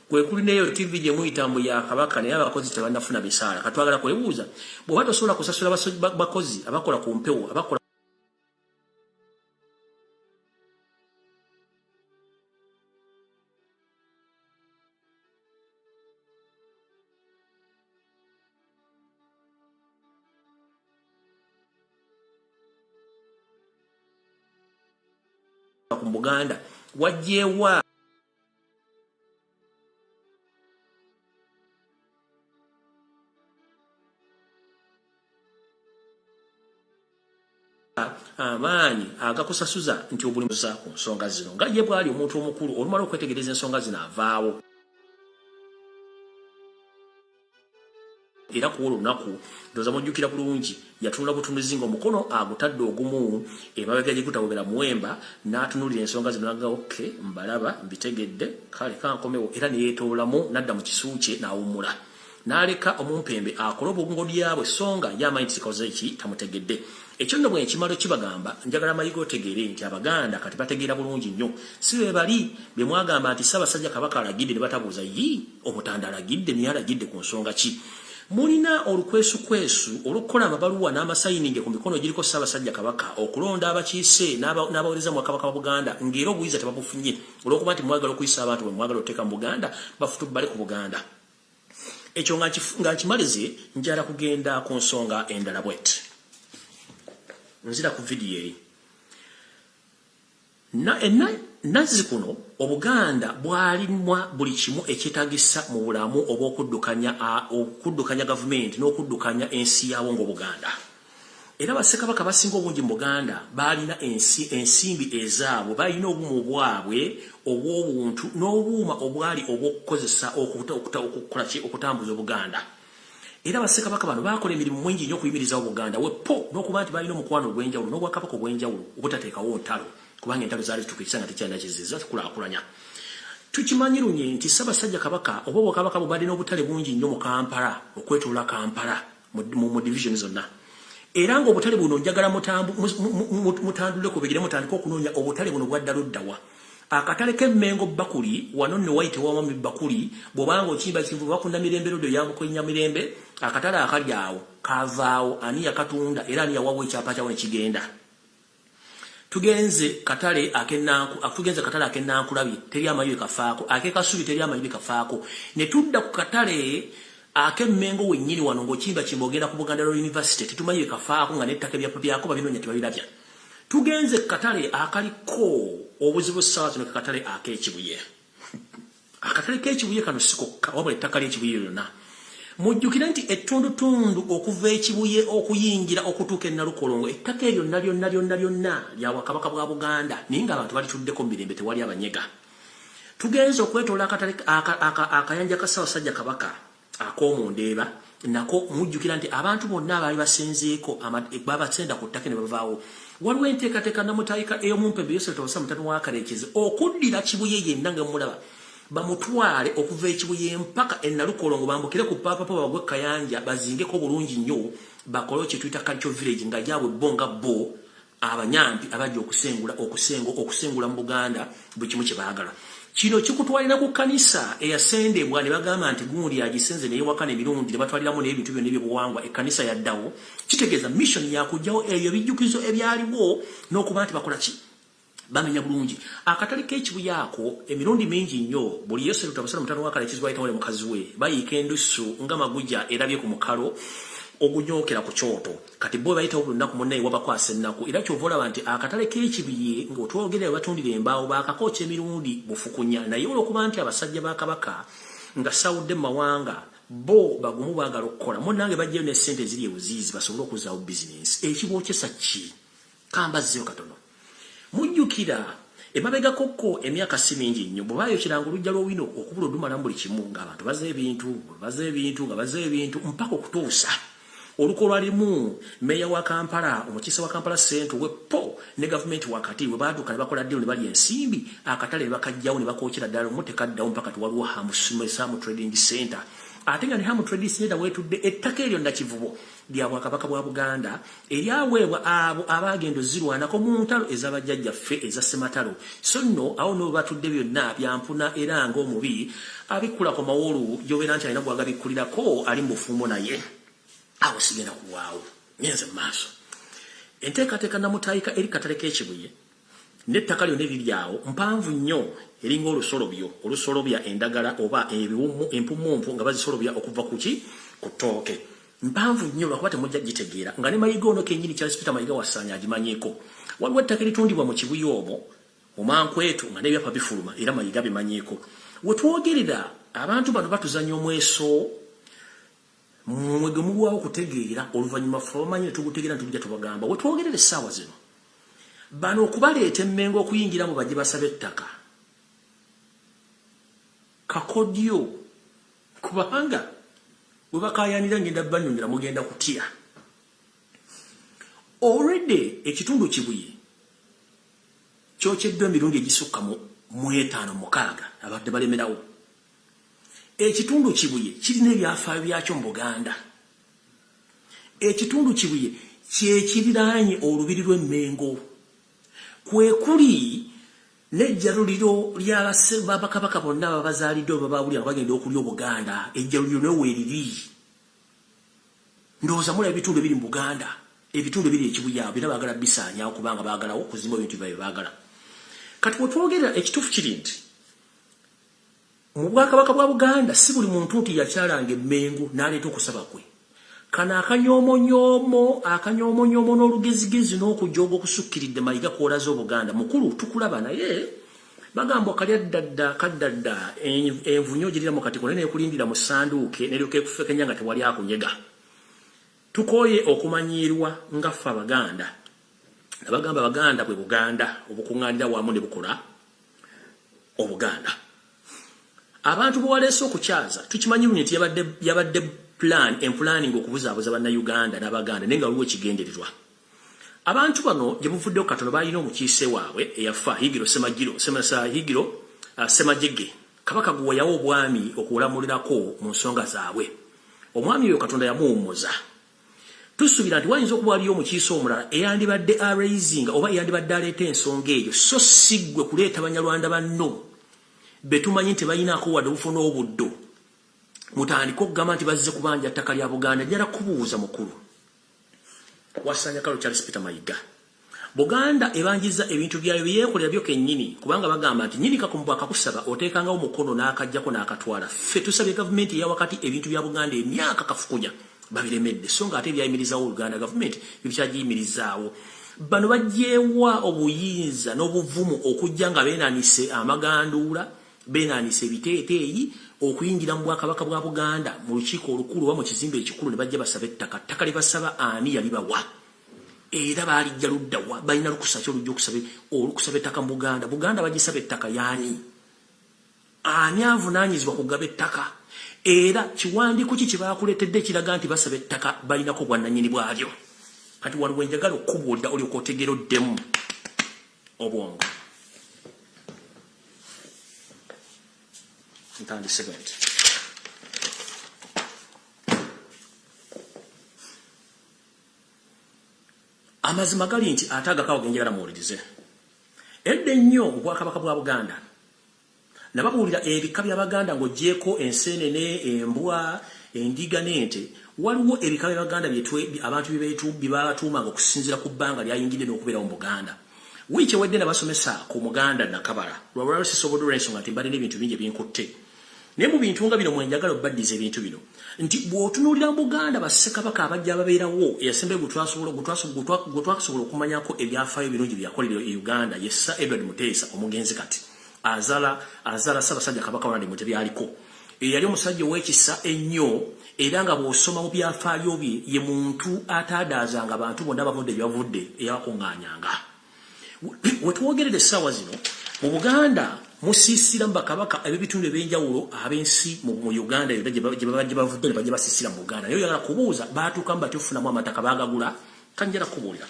kwe kuli neyo TV gye muyitambo ya Kabaka naye abakozi tebannafuna misaala katwagala kwebuuza bw'oba tosobola kusasula bakozi abakola ku mpewo abakola ku Buganda wajjewa amaanyi agakusasuza nti obulimuza ku nsonga zino nga ye bwali omuntu omukulu olumala okwetegereza ensonga zino avaawo era kuwo olunaku ndoza mujjukira bulungi yatunula butunuzi ng'omukono agutadde ogumu emabega gye gutawobera muwemba n'atunulira ensonga zino naga oke mbalaba mbitegedde kale kankomewo era ne yeetoolamu n'adda mu kisu kye n'awummula n'aleka omumpembe akola obwongo lyabwe songa y'amanyi tisikoze eki tamutegedde ekyo nno bwe kimalo kibagamba njagala mayigo otegeere nti abaganda kati bategeera bulungi nnyo si be bali be mwagamba nti Ssaabasajja Kabaka alagidde ne batabuuza Omutanda alagidde naye alagidde ku nsonga ki mulina olukwesukwesu olukola amabaluwa n'amasayininge ku mikono giriko Ssaabasajja Kabaka okulonda abakiise n'abaweereza mu Kabaka wa Buganda ng'era obuyiza tebabufunye olw'okuba nti mwagala okuyisa abantu bwe mwagala oteeka mu Buganda bafutubale ku Buganda ekyo nga nkimalize njala kugenda ku nsonga endala bweti nzira ku video eyi nazzi kuno Obuganda bwalimwa buli kimu ekyetagisa mu bulamu okuddukanya gavumenti n'okuddukanya ensi yawo ng'Obuganda era bassekabaka basinga obungi mu Buganda balina ensimbi ezaabwe balina obumu bwabwe obw'obuntu n'obuuma obwali obw'okukozesa okutambuza Obuganda era bassekabaka bano bakola emirimu mwingi nnyo okuyimirizawo Buganda wepo n'okuba nti balina omukwano ogw'enjawulo n'obwakabaka obw'enjawulo obutateekawo ntalo kubanga entalo zaali zitukisa nga tekyalina kiziza tukulaakulanya tukimanyi lunye nti Ssaabasajja Kabaka oba Obwakabaka bwe balina obutale bungi nnyo mu Kampala okwetoola Kampala mu division zonna era ng'obutale buno njagala mutandule ku bigire mutandika okunoonya obutale buno bwadda luddawa akatale k'Emmengo Bakuli wano nno wayite wawami Bakuli bw'obanga okimba kinvu bakunda mirembe lodo yamukonya mirembe akatale akali awo kavaawo ani yakatunda era ani yawawo ekyapa kyawo nekigenda tugenze katale ak'Ennankulabi teri amayubi kafaako ak'Ekasubi teri amayubi kafaako ne tudda ku katale ak'Emmengo wennyini wano ng'okimba kimba ogenda ku Buganda Royal University tetumanyi kafaako nga n'ettaka byako babinoonya tebabirabya tugenze katale akaliko obuzibu ssaawa zino katale ak'Ekibuye akatale k'Ekibuye kano sikokka wabula ettaka ly'Ekibuye lyonna mujjukira nti ettundutundu okuva Ekibuye okuyingira okutuuka e Nalukolongo ettaka eryo lyonna lya Bwakabaka bwa Buganda naye ng'abantu balituddeko mu mirembe tewali abanyega tugenze okwetoola akatale akayanja ka Ssaabasajja Kabaka ak'Omundeeba nako mujjukira nti abantu bonna abaali basenzeeko babasenda ku ttaka ne bavaawo waliwo enteekateeka namutayika ey'omumpembe Yosef Tawasa mutano wa Kareekezi okuddira Kibuye yenna nga mulaba bamutwale okuva Ekibuye mpaka e Nalukolongo bambukire ku Paapaapa bagwe Kayanja bazingeko bulungi nnyo bakole kye tuyita cultural village nga jaabwe bonga bo abanyampi abajja okusengula mu Buganda buli kimu kye baagala kino kikutwalira ku kanisa eyasendebwa ne bagamba nti gundi agisenze naye wakane emirundi ne batwaliramu n'ebintu byonna ebyobuwangwa ekkanisa yaddawo kitegeeza mission yakujjawo ebyo bijjukizo ebyaliwo n'okuba nti bakola ki bamenya bulungi akatale k'Ekibuye ako emirundi mingi nnyo buli Yosef Tawasa mutano wa Kareekezi bayitawo ne mukazi we bayiika endusu nga Magujja erabye ku mukalo ogunyookera ku kyoto kati bo bayitawo buli lunaku munnaye wabakwasa ennaku era kyova olaba nti akatale k'Ekibuye ng'otwogerera batundira embaawo baakakooca emirundi bufukunya naye olw'okuba nti abasajja ba Kabaka nga sawudde mu mawanga bo bagumu baagala okukola munnange bajjayo ne ssente eziri ebuziizi basobole okuzaawo bizinensi ekibookesa ki kambazzeyo katono mujjukira emabegakokko emyaka si mingi nnyo bwe baayokiranga olujja lw'owino okubula odumalamu buli kimu ng'abantu bazza ebintu mpaka okutuusa oluko lwalimu meya wa Kampala omukiise wa Kampala Central wepo ne gavumenti wakati bwe baaduka ne bakola ddealo ne balya ensimbi akatale ne bakajjawo ne bakookera ddala mutekaddawo mpaka tiwaliwo Hamu Trading Center ate nga ne Hamu Trading Center weetudde ettaka eryo Nakivubo lya Bwakabaka bwa Buganda eryaweebwa abo abaagenda ozirwanako mu ntalo ez'abajjajjaffe eza Ssematalo so nno awo no batudde byonna byampuna era ng'omubi abikkula ku mawolu gy'obeera nti alina gwagabikkulirako ali mu bufumbo naye awo sigenda kulwawo ngenze mu maaso enteekateeka namutayika eri katale k'Ekibuye n'ettaka lyonna eriryawo mpanvu nnyo eringa olusolobya endagala oba ebiwumu empumumpu nga bazisolobya okuva kuki ku ttooke mpanvu nnyo lwakuba temujja gitegeera nga ne Mayiga ono kennyini Charles Peter Mayiga Wassanya agimanyiiko waliwo ettaka eritundibwa mu Kibuye omwo Omankwetu nga n'ebyapa bifuluma era Mayiga bimanyiiko wetwogerera abantu bano batuzanya omweso mwege mulwawo kutegeera oluvannyuma ffe bamanyi ne tugutegeera ntujja tubagamba wetwogerera essaawa zino bano okubaleeta Emmengo okuyingiramu bajje basaba ettaka kakodyo kubanga bwe bakayanira ngenda banyumira mugenda kutya already ekitundu Kibuye kyokeddwa emirundi egisukka mu 5-6 abadde balemerawo ekitundu Kibuye kirina ebyafaayo byakyo mu Buganda ekitundu Kibuye kyekiriraanye olubiri lw'Emmengo kwe kuli n'ejjaluliro lya bakabaka bonna ababazaaliddwe babawulira nga bagenda okulya Obuganda ejjaluliro ne weeriri ndowooza mulaba ebitundu ebiri mu Buganda ebitundu ebiri ekibuya bina baagala bisaanyawo kubanga baagalawo okuzimba ebintu byabe baagala kati bwe twogera ekituufu kiri nti mu Bwakabaka bwa Buganda si buli muntu nti yakyalanga Emmengo n'aleeta okusaba kwe kana akanyoomonyomo n'olugezigezi n'okujooga okusukkiridde mayiga kwolaza Obuganda mukulu tukulaba naye bagamba kaddadda envunyo girira mu katiko naye nekulindira mu ssanduuke neryoka ekufekenya nga tewali akunyega tukoye okumanyirwa nga ffe Abaganda abagamba Baganda bwe Buganda obukuŋŋaanira wamu ne bukola Obuganda abantu bwe waleese okukyaza tukimanyi nti yabadde planning okubuzaabuza bannayuganda n'Abaganda naye nga waliwo ekigendererwa abantu bano gye buvuddeo katono balina omukiise waabwe eyafa Higiro Semajjege kabaka gwe yawa obwami okulamulirako mu nsonga zaabwe omwami oyo Katonda yamuwummuza tusuubira nti wayinza okuba waliyo omukiise omulala eyandibadde raising oba eyandibadde aleeta ensonga eyo so si ggwe kuleeta Banyarwanda banno betumanyi nti balinaako wadde obufuna obuddo mutandika okugamba nti bazze kubanja ttaka lya Buganda njala kubuuza mukulu wasanya kalo Charles Peter Mayiga Buganda ebanjiza ebintu byayo byekolera byo kennyini kubanga bagamba nti nyini kakumbwa akakusaba oteekangawo omukono n'akajjako n'akatwala ffe tusabye gavumenti eya wakati ebintu bya Buganda emyaka kafukunya babiremedde so nga ate byayimirizaawo Uganda gavumenti bibyagiyimirizaawo bano bajjeewa obuyinza n'obuvumu okujja nga beenaanise amaganduula beenaanise ebiteeteeyi okuyingira mu Bwakabaka bwa Buganda mu lukiiko olukulu oba mu kizimbe ekikulu ne bajja basaba ettaka lye basaba ani yalibawa era baalijja luddawa balina lukusa ki olukusaba ettaka mu Buganda bagisaba ettaka yaani ani avunaanyizibwa kugaba ettaka era kiwandiiko ki kye baakuleetedde ekiraga nti basaba ettaka balinako bwannannyini bwalyo kati waliwo enjagala okubuulira olyoka otegera oddemu obwongo ntandise bwenti amazima gali nti ate agakawo genjagala muwulirize edda ennyo mu Bwakabaka bwa Buganda nababuulira ebika by'Abaganda ng'oggyeko enseenene embwa endiga n'ente waliwo ebika by'Abaganda abantu bye babatuumanga okusinziira ku bbanga lyayingidde n'okubeerawo mu Buganda wiiki ewedde nabasomesa ku Muganda Nakabala lwalwala sisobodde olw'ensonga nti mbadde n'ebintu bingi ebinkutte naye mu bintu nga bino mwenjagala obbaddiza ebintu bino nti bw'otunuulira mu Buganda bassekabaka abajja ababeerawo eyasembe gwe twasobola okumanyako ebyafaayo birungi byakolera e Uganda ye Sir Edward Muteesa omugenzi kati azala Ssaabasajja Kabaka Ronald Mutebi aliko yali omusajja ow'ekisa ennyo era nga bw'osoma mu byafaayo bye ye muntu ataadaazanga abantu bonna abavudde byavudde eyabakuŋŋaanyanga wetwogerera essaawa zino mu Buganda musiisira mu bakabaka eb'ebitundu eb'enjawulo ab'ensi mu Uganda yonna gye bavudde ne bajja basiisira mu Buganda naye oyagala kubuuza baatuukamu bati ofunamu amataka baagagula kanjala kubuulira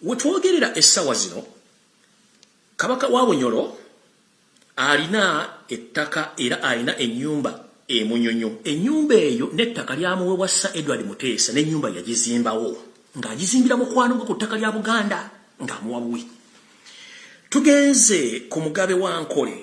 wetwogerera essaawa zino Kabaka wa Bunyoro alina ettaka era alina ennyumba emunyonyo ennyumba eyo n'ettaka lyamuweebwa Sir Edward Muteesa n'ennyumba yagizimbawo ng'agizimbira mukwano gwe ku ttaka lya Buganda ng'amuwa buwi tugenze ku Mugabe wa Nkole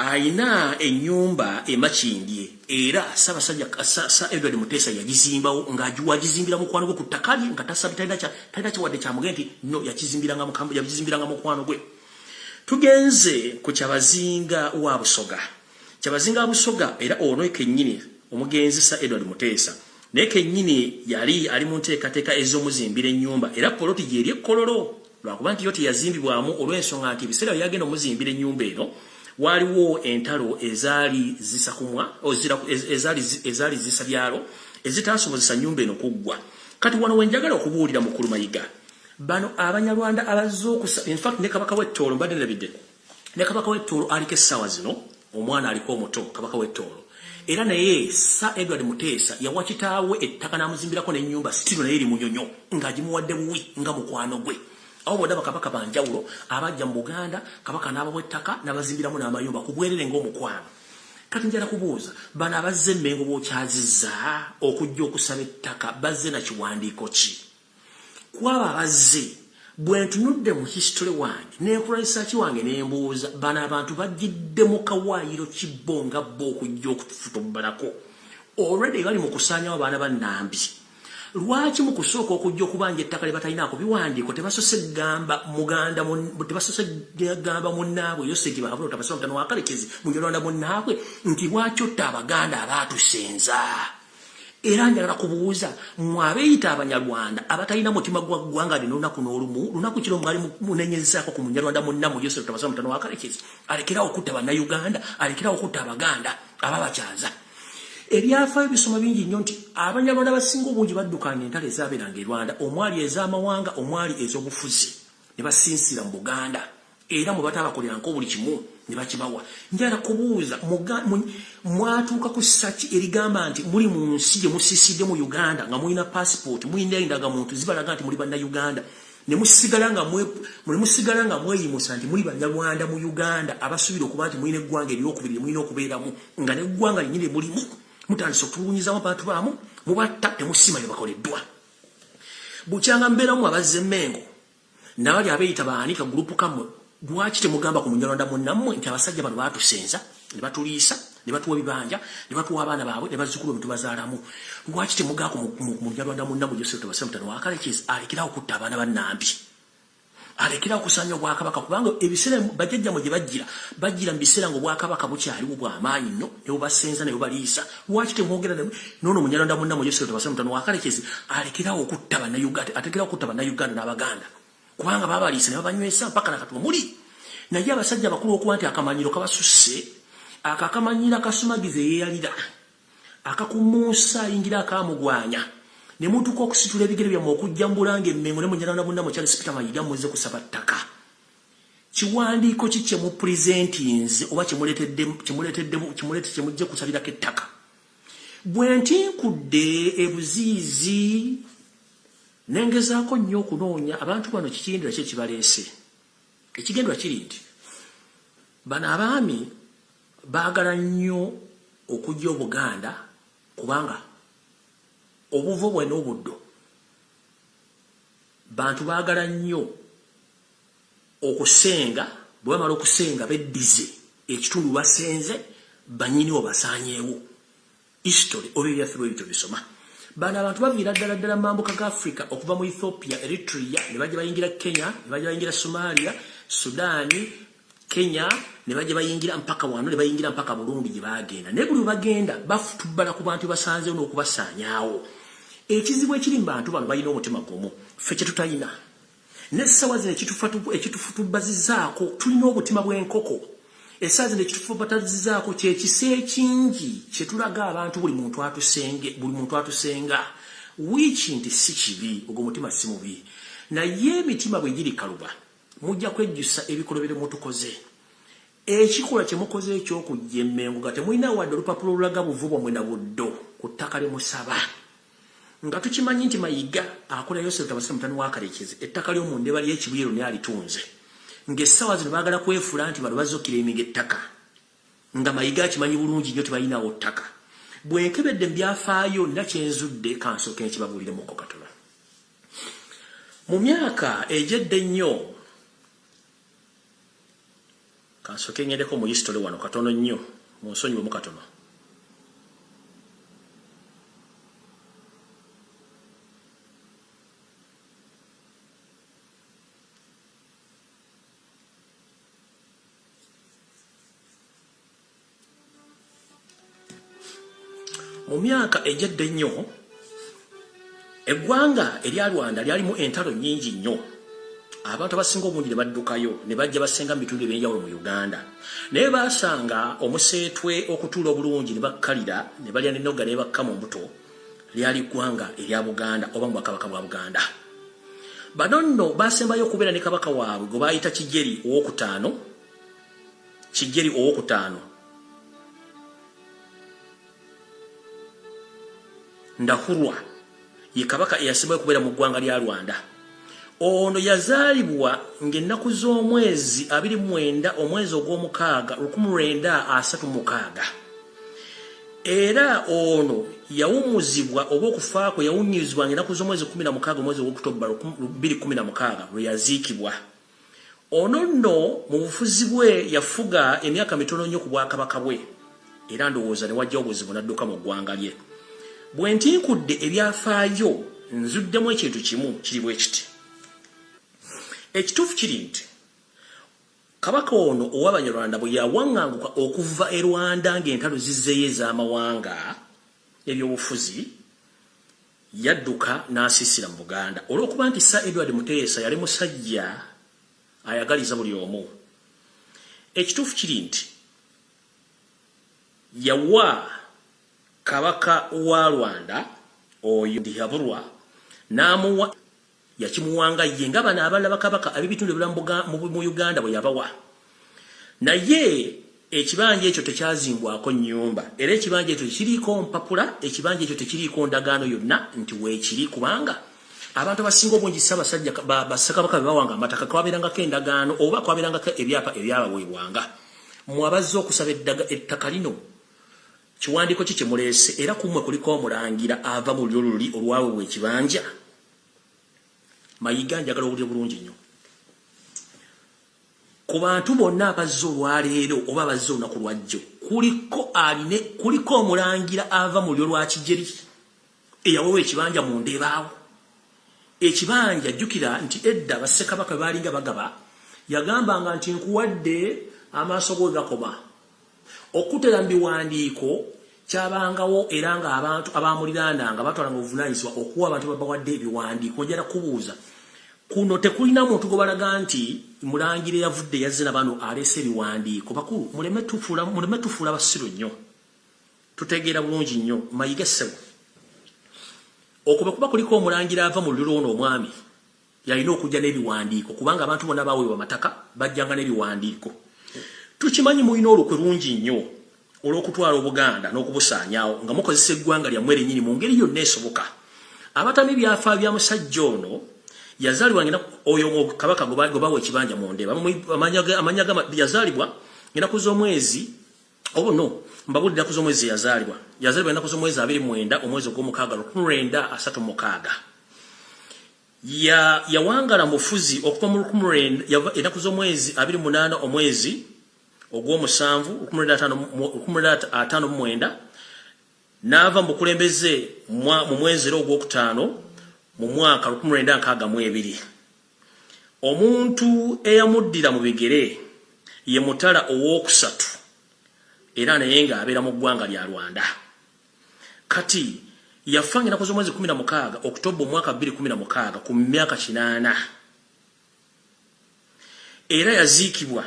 alina ennyumba emakindye era Ssaabasajja Sir Edward Muteesa yagizimbawo ng'agizimbira mukwano gwe ku ttaka lye nga talina kyawadde kyamuge nti no yagizimbiranga mukwano gwe tugenze ku Kyabazinga wa Busoga era ono kennyini omugenzi Sir Edward Muteesa naye kennyini yali ali mu nteekateeka ez'omuzimbira ennyumba era poloti gyeri ekkololo lwakuba nti yo teyazimbibwamu olw'ensonga nti ebiseera bye yagenda omuzimbira ennyumba eno waaliwo entalo ezaali zisa byalo ezitaasobozesa nnyumba eno kuggwa kati wano wenjagala okubuulira mukulu Mayiga bano Abanyarwanda abazze okusaba in fact ne Kabaka w'Ettoolo mbadde ndabidde ne Kabaka w'Ettoolo aliko essaawa zino omwana aliko omuto Kabaka w'Ettoolo era naye Sir Edward Muteesa yawa kitaawe ettaka n'amuzimbirako n'ennyumba sitiro naye eri munyonyo ng'agimuwadde buwi nga mukwano gwe awo bonna bakabaka banjawulo abajja mu Buganda Kabaka n'abawa ettaka n'abazimbiramu n'amayumba ku bwerere ng'omukwano kati njala kubuuza bano abazze Mmengo bw'okyazizza okujja okusaba ettaka bazze na kiwandiiko ki kwaba bazze bwe ntunudde mu history wange n'enkola research wange n'embuuza bano abantu bajjidde mu kawaayiro kibbonga bo okujja okutufutubbalako already bali mu kusaanyawo baana bannambi lwaki mu kusooka okujja okubanja ettaka lye batalinaako biwandiiko tebasose gamba muganda tebasose gamba munnaabwe yoseki bahabula otabasoma mutano wakalekezi munyolanda munnaabwe nti lwaki otta abaganda abaatusenza era njagala kubuuza mwabeeyita abanyarwanda abatalina mutima gwa ggwanga lino olunaku n'olumu lunaku kiro mwali munenyezaako ku munyarwanda munnammwe yoseki otabasoma mutano wakalekezi alekerawo okutta bannayuganda alekerawo okutta abaganda ababakyaza ebyafaayo bisoma bingi nnyo nti abanyarwanda abasinga obungi baddukanya entalo ezaabeeranga e Rwanda omwali ez'amawanga omwali ez'obufuzi ne basinsira mu Buganda era mu batabakoleranko buli kimu ne bakibawa njala kubuuza mwatuuka ku ssaki erigamba nti muli mu nsi gye musiisidde mu Uganda nga mulina passport mulina endagamuntu zibalaga nti muli bannayuganda ne musigala nga mweyimusa nti muli banyarwanda mu Uganda abasuubira okuba nti mulina eggwanga eryokubiri mulina okubeeramu nga n'eggwanga linyini mulimu mutandise okutulugunyizamu abantu baamu mubatta temusima bye bakoleddwa bukyanga mbeeramu abazze Mmengo n'abali abeeyita baanika gurupu kammwe lwaki temugamba ku munyarwanda munnammwe nti abasajja bano baatusenza ne batuliisa ne batuwa ebibanja ne batuwa abaana baabwe ne bazzukulu be tubazaalamu lwaki temugaako mu munyarwanda munnammwe Joseph Tobase Mutano Wakalekezi alekerawo okutta abaana bannambi alekerawo okusaanya obwakabaka kubanga ebiseera bajjajjamwe gye bajjira mu biseera ng'obwakabaka bukyaliwo bw'amaanyi nnyo ne bubasenza ne bubaliisa lwaki temwogera noono munyarwanda munnammwe Joseph Tobase Mutano Wakalekezi alekerawo okutta bannayuganda atekerawo okutta bannayuganda n'abaganda kubanga babaliisa ne babanywesa mpaka nakatuma muli naye abasajja bakulu okuba nti akamanyiro kabasusse akakamanyira kasumagize yeeyalira akakumuusa ayingira akamugwanya ne mutuuka okusitula ebigere byammwe okujja mu Bulange Mmengo ne munyarwanda munnammwe Charles Peter Mayiga muzze kusaba ttaka kiwandiiko ki kye mupresentinze oba kyemujje kusalirako ettaka bwe ntinkudde ebuziizi nengezaako nnyo okunoonya abantu bano kikigendera ki ekibaleese ekigendera kiri nti bano abaami baagala nnyo okujja Obuganda kubanga obuvo bwe n'obuddo bantu baagala nnyo okusenga bwe bamala okusenga beddize ekitundu basenze bannyiniwo basaanyeewo history oba ebyaffe bwe bityo bisoma bano abantu baviira ddala mambuka ga Africa okuva mu Ethiopia Eritrea ne bajja bayingira Kenya ne bajja bayingira Somalia Sudaani Kenya ne bajja bayingira mpaka wano ne bayingira mpaka Burundi gye baagenda naye buli bagenda bafutubbala ku bantu basanzeewo n'okubasaanyaawo ekizibu ekiri mu bantu bano balina omutima gumu ffe kye tutayina n'essawa zino ekitufutubbazizaako tulina obutima bw'enkoko essaawa zino ekitufutubbazizaako kyekisa ekingi kye tulaga abantu buli muntu atusenga wiiki nti si kibi ogwo mutima si mubi naye emitima bwe giri kaluba mujja kwejjusa ebikolobero mutukoze ekikola kye mukoze ekyokujja Mmengo nga temulina wadde olupapula olulaga buvu bwammwe na buddo ku ttaka lye musaba nga tukimanyi nti Mayiga akola Joseph Tobase Mutano Wakalekezi ettaka ly'omundeba ly'Ekibuyiro ne alitunze ng'essaawa zino baagala kwefuula nti bano bazzukira emiga ettaka nga Mayiga akimanyi bulungi nnyo tebalinawo ttaka bwe nkebedde mu byafaayo nina kyenzudde kansooke nkibabuuliremuko katono mu myaka egyedde ennyo kansooke ngendeko mu history wano katono nnyo munsonyiwemu katono mu myaka egyedde ennyo eggwanga erya Rwanda lyalimu entalo nnyingi nnyo abantu abasinga obungi ne baddukayo ne bajja basenga mu bitundu ebyenjawulo mu Uganda naye baasanga omuseetwe okutuula obulungi ne bakkalira ne balya n'ennoga ne bakka mu mbuto lyali ggwanga erya Buganda oba mu bwakabaka bwa Buganda bano nno baasembayo okubeera ne kabaka waabwe gwe baayita Kijeri owokutaano Ndahurwa ye kabaka eyasembayo okubeera mu ggwanga lya Rwanda ono yazaalibwa ng'ennaku z'omwezi 29 omwezi ogw'omukaaga 1936 era ono yawumuzibwa oba okufa kwe yawunyizibwa ng'ennaku z'omwezi 16 omwezi ogw'Oktoba 2016 lwe yaziikibwa. Ono nno mu bufuzi bwe yafuga emyaka mitono nnyo ku bwakabaka bwe era ndowooza ne wajjawo obuzibu n'adduka mu ggwanga lye. Bwe ntinkudde ebyafaayo nzuddemu ekintu kimu kiri bwe kiti. Ekituufu kiri nti kabaka ono ow'Abanyarwanda bwe yawaŋŋanguka okuva e Rwanda ng'entalo zizzeeyo ez'amawanga ebyobufuzi yadduka n'asiisira mu Buganda olw'okuba nti Sir Edward Muteesa yali musajja ayagaliza buli omu. Ekituufu kiri nti yawa kabaka wa Rwanda oyo Ndihabulwa n'amuwa yakimuwanga ye nga bano abalala bakabaka ab'ebitundu ebirala mu Uganda bwe yabawa. Naye ekibanja ekyo tekyazimbwako nnyumba era ekibanja ekyo kiriiko mpapula, ekibanja ekyo tekiriiko ndagaano yonna nti weekiri kubanga abantu abasinga obungi Ssaabasajja bassekabaka be bawanga amataka kwabeerangako endagaano oba kwabeerangako ebyapa ebyabaweebwanga. Mwabazze okusaba ettaka lino kiwandiiko ki kye muleese era kumwe kuliko omulangira ava mu luli olwaweebwa ekibanja. Mayiga njagala owulire bulungi nnyo. Ku bantu bonna abazze olwaleero oba abazze olunaku lwajjo kuliko omulangira ava mu lyo lwa Kijeri eyaweebwa ekibanja mu Ndeebaawo. Ekibanja jjukira nti edda bassekabaka baalinga bagaba yagambanga nti nkuwadde amaaso go gakoma. Okutera mu biwandiiko kyabangawo era ng'abantu abaamuliraananga batwalanga obuvunaanyizibwa okuwa abantu babawadde ebiwandiiko. Ojala kubuuza kuno tekulina muntu gwe balaga nti mulangira yavudde yazze na bano aleese ebiwandiiko. Bakulu muleme tufuula basiru nnyo, tutegeera bulungi nnyo. Mayiga ssebo okuba kuliko omulangira ava mu luliro ono omwami yalina okujja n'ebiwandiiko kubanga abantu bonna baweebwa amataka bajjanga n'ebiwandiiko. Tukimanyi mulina olukwe lungi nnyo olw'okutwala Obuganda n'okubusaanyaawo nga mukozesa eggwanga lyammwe lennyini mu ngeri yonna esoboka. Abatami byafaayo bya musajja ono yazaalibwa oyo kabaka gwe bawa ekibanja mu Ndeeba amanya yazaalibwa ennaku z'omwezi mbabulira ennaku z'omwezi yazaalibwa ennaku z'omwezi 29 omwezi ogw'omukaaga 1936. Yawangala mufuzi okuva mu ennaku z'omwezi 28 omwezi ogw'omusanvu 1959 n'ava mu bukulembeze mu mwezi ogw'okutaano mu mwaka 1962. Omuntu eyamuddira mu bigere ye Mutala owookusatu era naye ng'abeera mu ggwanga lya Rwanda. Kati yafa ng'ennaku z'omwezi 16 Oktoba omwaka 2016 ku myaka 80 era yaziikibwa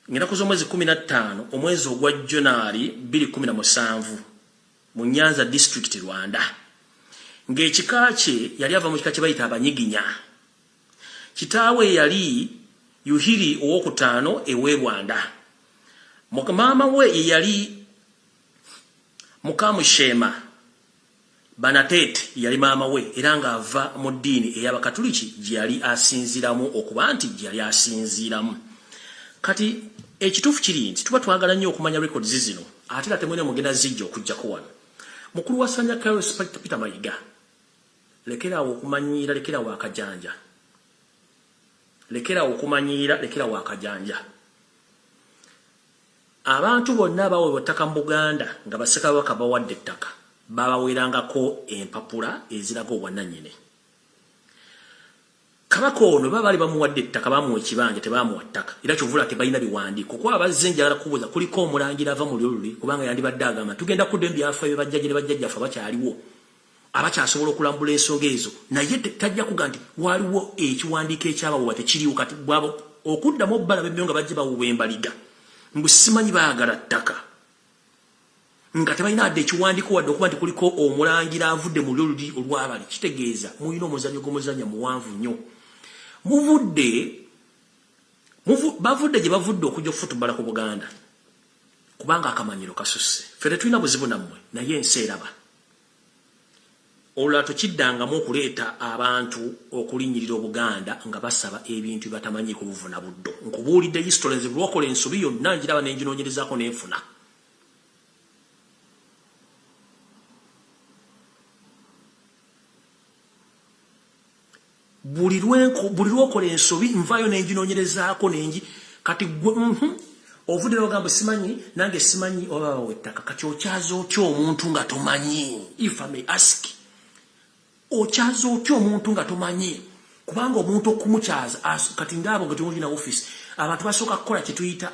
ng'ennaku z'omwezi 15 omwezi ogwa January 2017 mu Nyanza District Rwanda. Ng'ekika kye yali ava mu kika kye bayita Abanyiginya. Kitaawe yali Yuhiri owookutaano ewe Rwanda. Maama we yali Mukamushema Banatete yali maama we era ng'ava mu ddiini ey'Abakatuliki gye yali asinziiramu okuba nti gye yali asinziiramu. Kati ekituufu kiri nti tuba twagala nnyo okumanya records zino ate era temwene mugenda zijja okujjako wano. Mukulu wa Ssanya Carlos Peter Mayiga lekerawo okumanyiira lekerawo akajanja. Lekerawo akajanja. Abantu bonna abaweebwa ettaka mu Buganda nga bassekabaka bawadde ettaka babaweerangako empapula eziraga obwannannyini. Kabaka ono baba baali bamuwadde ettaka bamuwa ekibanja tebaamuwa ttaka era kyovula tebalina biwandiiko. Kuba abazze njagala kubuuza kuliko omulangira ava mu lululi kubanga yandibadde agamba tugenda kudda ebyafaayo bye bajjajja ne bajjajjaffe abakyaliwo abakyasobola okulambula ensonga ezo naye tajja kuga nti waliwo ekiwandiiko ekyabaweebwa tekiriwo kati bwabo okuddamu obbalaba emmyo nga bajje bawuba embaliga mbu simanyi baagala ttaka nga tebalina adde ekiwandiiko wadde okuba nti kuliko omulangira avudde mu lululi olwabali. Kitegeeza mulina omuzannyo gw'omuzannya muwanvu nnyo. Bavudde gye bavudde okujja okufutubala ku Buganda kubanga akamanyiro kasusse. Ffe tetulina buzibu nammwe naye ensi eraba. Olulala tukiddangamu okuleeta abantu okulinnyirira Obuganda nga basaba ebintu batamanyiiko buvuna buddo. Nkubuulidde history nze lwokola ensobi yonna njiraba n'enginoonyerezaako n'enfuna. buli lwokola ensobi nvayo nenjinoonyerezaako nenji kati ovudde n'ogamba simanyi nange simanyi oba wettaka kati okyaza otya omuntu nga tomanyi if I may ask okyaza otya omuntu nga tomanyi kubanga omuntu okumukyaza kati ndaabo nga tuli na office abantu basooka kukola kye tuyita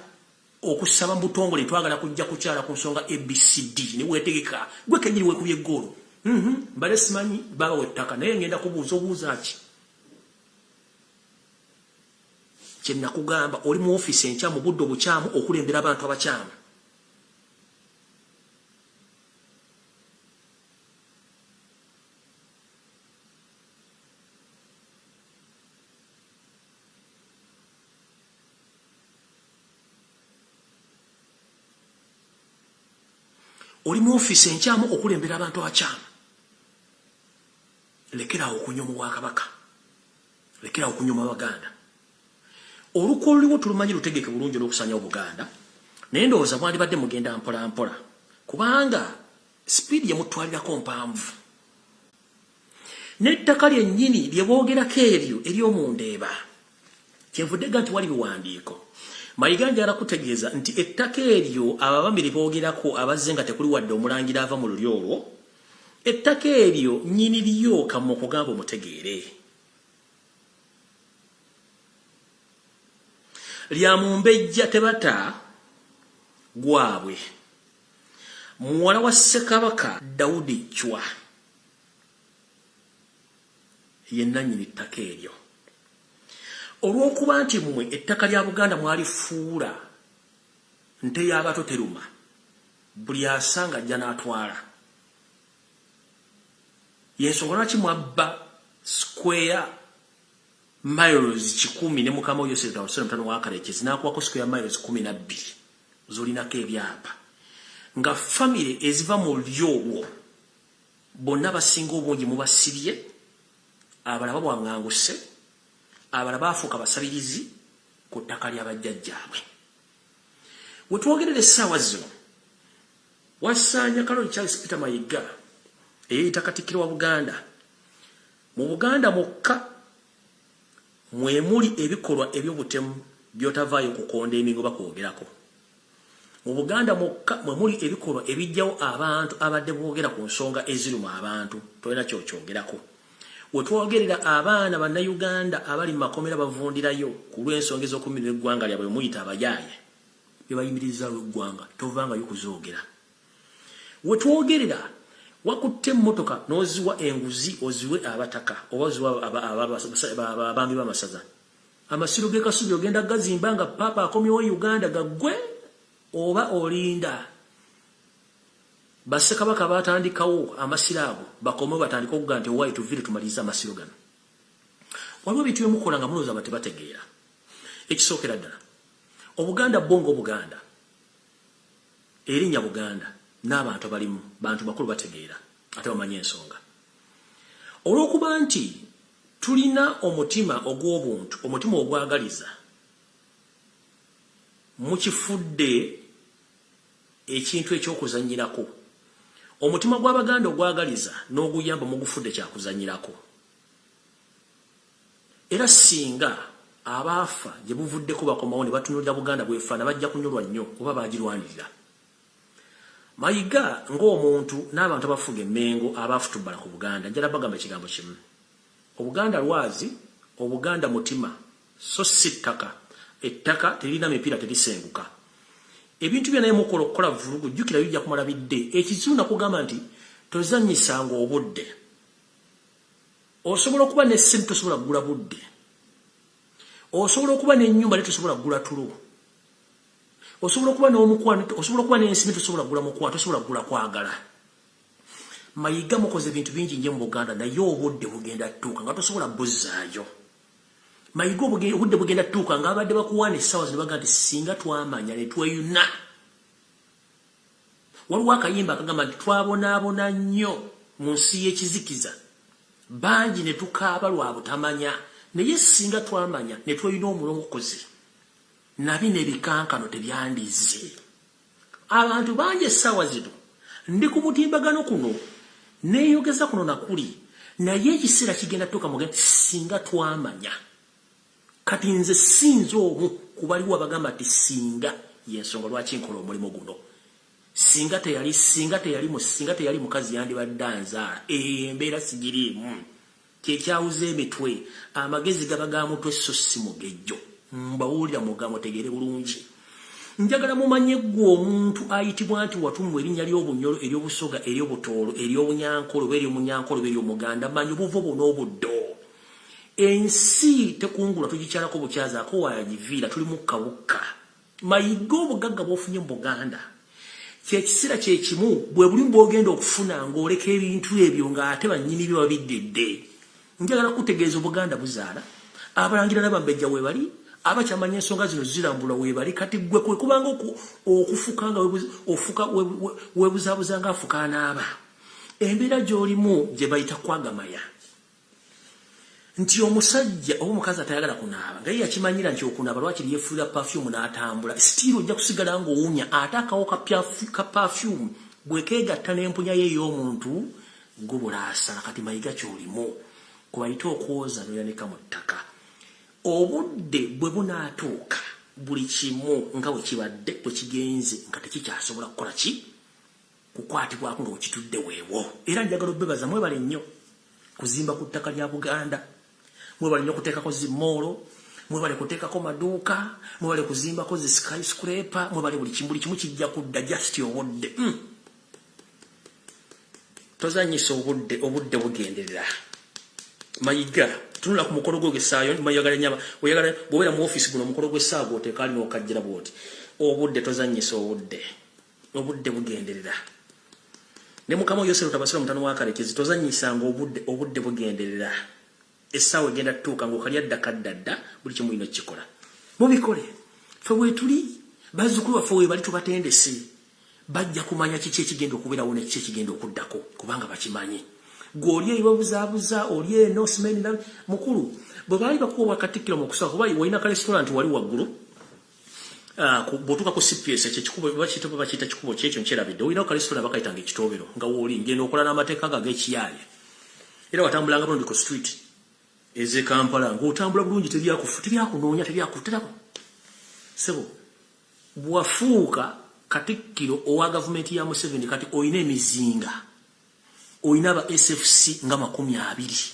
okusaba mu butongole twagala kujja kukyala ku nsonga ABCD ne weetegeka gwe kenyini weekubye eggolo mbale simanyi baba wettaka naye ngenda kubuuza ki kye nakugamba oli mu office enkya mu budde obukyamu okulembera abantu abakyamu oli mu office enkyamu okulembera abantu abakyamu lekerawo okunyoma Obwakabaka lekerawo okunyoma Abaganda olukolo luliwo tulumanyi lutegeke bulungi n'okusanya Obuganda naye ndowooza mwandibadde mugenda mpola mpola kubanga speed yemutwalirako mpanvu n'ettaka lyennyini lye boogerako eryo ery'omundeeba kyenvuddega nti wali biwandiiko Mayiga njagala kutegeeza nti ettaka eryo ababambi lye boogerako abazze nga tekuli wadde omulangira ava mu lulyo olwo ettaka eryo nnyini lyo kamma okugamba omutegeere lya Mumbejja Tebata gwabwe muwala wa Ssekabaka Daudi Chwa ye nannyini ttaka eryo olw'okuba nti mmwe ettaka lya Buganda mwalifuula nte y'abato teruma buli asanga ajja n'atwala yensonga lwaki mwabba square miles 10 ne mukama oyo Sir Dawson mtano wa Karekezi n'akuwako square miles 12 zolinako ebyapa nga family eziva mu lyowo bonna basinga obungi mubasibye abalaba bwanganguse abalaba afuuka basabirizi ku ttaka ly'abajjajjaabwe wetwogerera essaawa zino wasaanya Kaloli Charles Peter Mayiga eyita Katikkiro wa Buganda mu Buganda mukka mwemuli ebikolwa eby'obutemu byotavaayo kukonda emingo bakwogerako mu Buganda mukka mwemuli ebikolwa ebijjawo abantu abadde boogera ku nsonga eziruma abantu tolina kyokyogerako wetwogerera abaana bannayuganda abali mu makomera bavundirayo ku lw'ensonga ez'okumirira eggwanga lyabwe muyita abayaaye bye bayimiriza lw'eggwanga tovaangayo kuzoogera wetwogerera wakutte emmotoka n'oziwa enguzi oziwe abataka oba oziwa abambi b'amasaza amasiro g'e Kasubi ogenda gazimba nga paapa akomyewo Uganda gaggwe oba olinda Bassekabaka batandikawo amasiro ago bakomewo batandika okuga nti owaayi tuvire tumaliriza amasiro gano waliwo bintu byemukola nga mulowooza batebategeera ekisookera ddala Obuganda bongo Buganda erinnya Buganda n'abantu abalimu bantu bakulu bategeera ate bamanyi ensonga olw'okuba nti tulina omutima ogw'obuntu omutima ogwagaliza mukifudde ekintu ekyokuzanyirako omutima gw'Abaganda ogwagaliza n'oguyamba mugufudde kyakuzanyirako era singa abaafa gye buvuddeko bakomawo ne batunuulira Buganda bwefaana bajja kunyolwa nnyo oba baagirwanirira Mayiga ng'omuntu n'abantu abafuga emmengo abaafutubbala ku Buganda njala bagamba ekigambo kimu Obuganda lwazi Obuganda mutima so si ttaka ettaka terina mipiira terisenguka ebintu byonna mukola okukola vulugu jjukira bijja kumala bidde ekizibu nakugamba nti tozannyisanga obudde osobola okuba n'essente tosobola kugula budde osobola okuba n'ennyumba naye tosobola kugula tulo osobola okuba n'omukwano osobola okuba n'ensimbi tosobola kugula mukwano tosobola kugula kwagala Mayiga mukoze bintu bingi nnyo mu Buganda naye obudde bugenda ttuuka nga tosobola buzzaayo Mayiga obudde bugenda ttuuka nga abadde bakuwaana essaawa zino baga nti singa twamanya ne tweyuna waliwo akayimba akagamba nti twabonaabona nnyo mu nsi y'ekizikiza bangi ne tukaaba lwa butamanya naye singa twamanya ne tweyuna omulokozi nabino ebikankano tebyandize abantu bangi essaawa zino ndi ku mutimbagano kuno neeyogeza kuno nakuli naye ekiseera kigenda tuuka mugenzi singa twamanya kati nze sinzo omu kubaliwo abagamba ati singa yensonga lwaki nkola omulimu guno singa teyali mukazi yandibadde anzaala embeera sigiriimu kyekyawuza emitwe amagezi gaba ga mutwe so si mugejjo mbawulira mugamo tegere bulungi njagala mumanye gwe omuntu ayitibwa nti watumwa erinnya ly'obunyolo ery'obusoga ery'obutoolo ery'obunyankolo oba ery'omunyankolo oba ery'omuganda manyi obuvo buno obuddo ensi tekungula tugikyalako bukyazaako wayagiviira tuli mu kawuka mayiga obugagga bw'ofunye mu Buganda kyekisira kyekimu bwe buli bw'ogenda okufuna ng'oleka ebintu ebyo ng'ate bannyini byo babiddedde njagala kutegeeza Obuganda buzaala abalangira n'abambejja weebali abakyamanya ensonga zino zirambula weebali kati gwe kwe kubanga okufuka nga weebuzaabuza ng'afuka anaaba embeera gy'olimu gye bayita kwagamaya nti omusajja oba omukazi atayagala kunaaba nga ye yakimanyira nti okunaaba lwakiri yeefuula perfume n'atambula sitiiri ojja kusigala ng'owunya ate akawo ka perfume bwe keegatta n'empunya ye ey'omuntu gubulaasa kati mayiga ky'olimu kubayita okwoza n'oyanika mu ttaka obudde bwe bunaatuuka buli kimu nga bwe kibadde bwe kigenze nga tekikyasobola kukola ki kukwatibwako nga wekitudde weewo era njagala obbebaza mwebale nnyo kuzimba ku ttaka lya Buganda mwebale nnyo kuteekako zimoolo mwebale kuteekako maduuka mwebale kuzimbako zi skyscraper mwebale buli kimu kijja kudda just obudde tozanyisa obudde bugenderera mayiga tunula ku mukolo gw'essaayo mayagala nyama oyagala bw'obeera mu office guno omukolo gw'essaawa gw'oteeka alina okajjira bw'oti obudde tozanyisa obudde bugenderera ne mukama Yosero tabasira mutano wa Kalekezi tozanyisanga obudde bugenderera essaawa egenda tutuuka ng'okalya ddakaddadda buli kimu ino kikola mubikole fe weetuli bazzukulu baffe weebali tubatendese bajja kumanya kiki ekigenda okubeerawo ne kiki ekigenda okuddako kubanga bakimanyi goli ebabuzaabuza oli eno simeni na mukulu bwe baali bakuwa Katikkiro mu kusaba kuba walina ka restaurant wali waggulu bw'otuuka ku CPS ekikubo bakiyita kikubo kyekyo nkyerabidde olina ka restaurant bakayitanga ekitoobero nga wooli ngenda okola n'amateeka go ag'ekiyaaya era watambulanga bulungi ku street ez'e Kampala ng'otambula bulungi teryakunoonya teryakuterako sebo bwafuuka Katikkiro owa gavumenti ya Museveni kati olina emizinga oyina aba SFC nga 20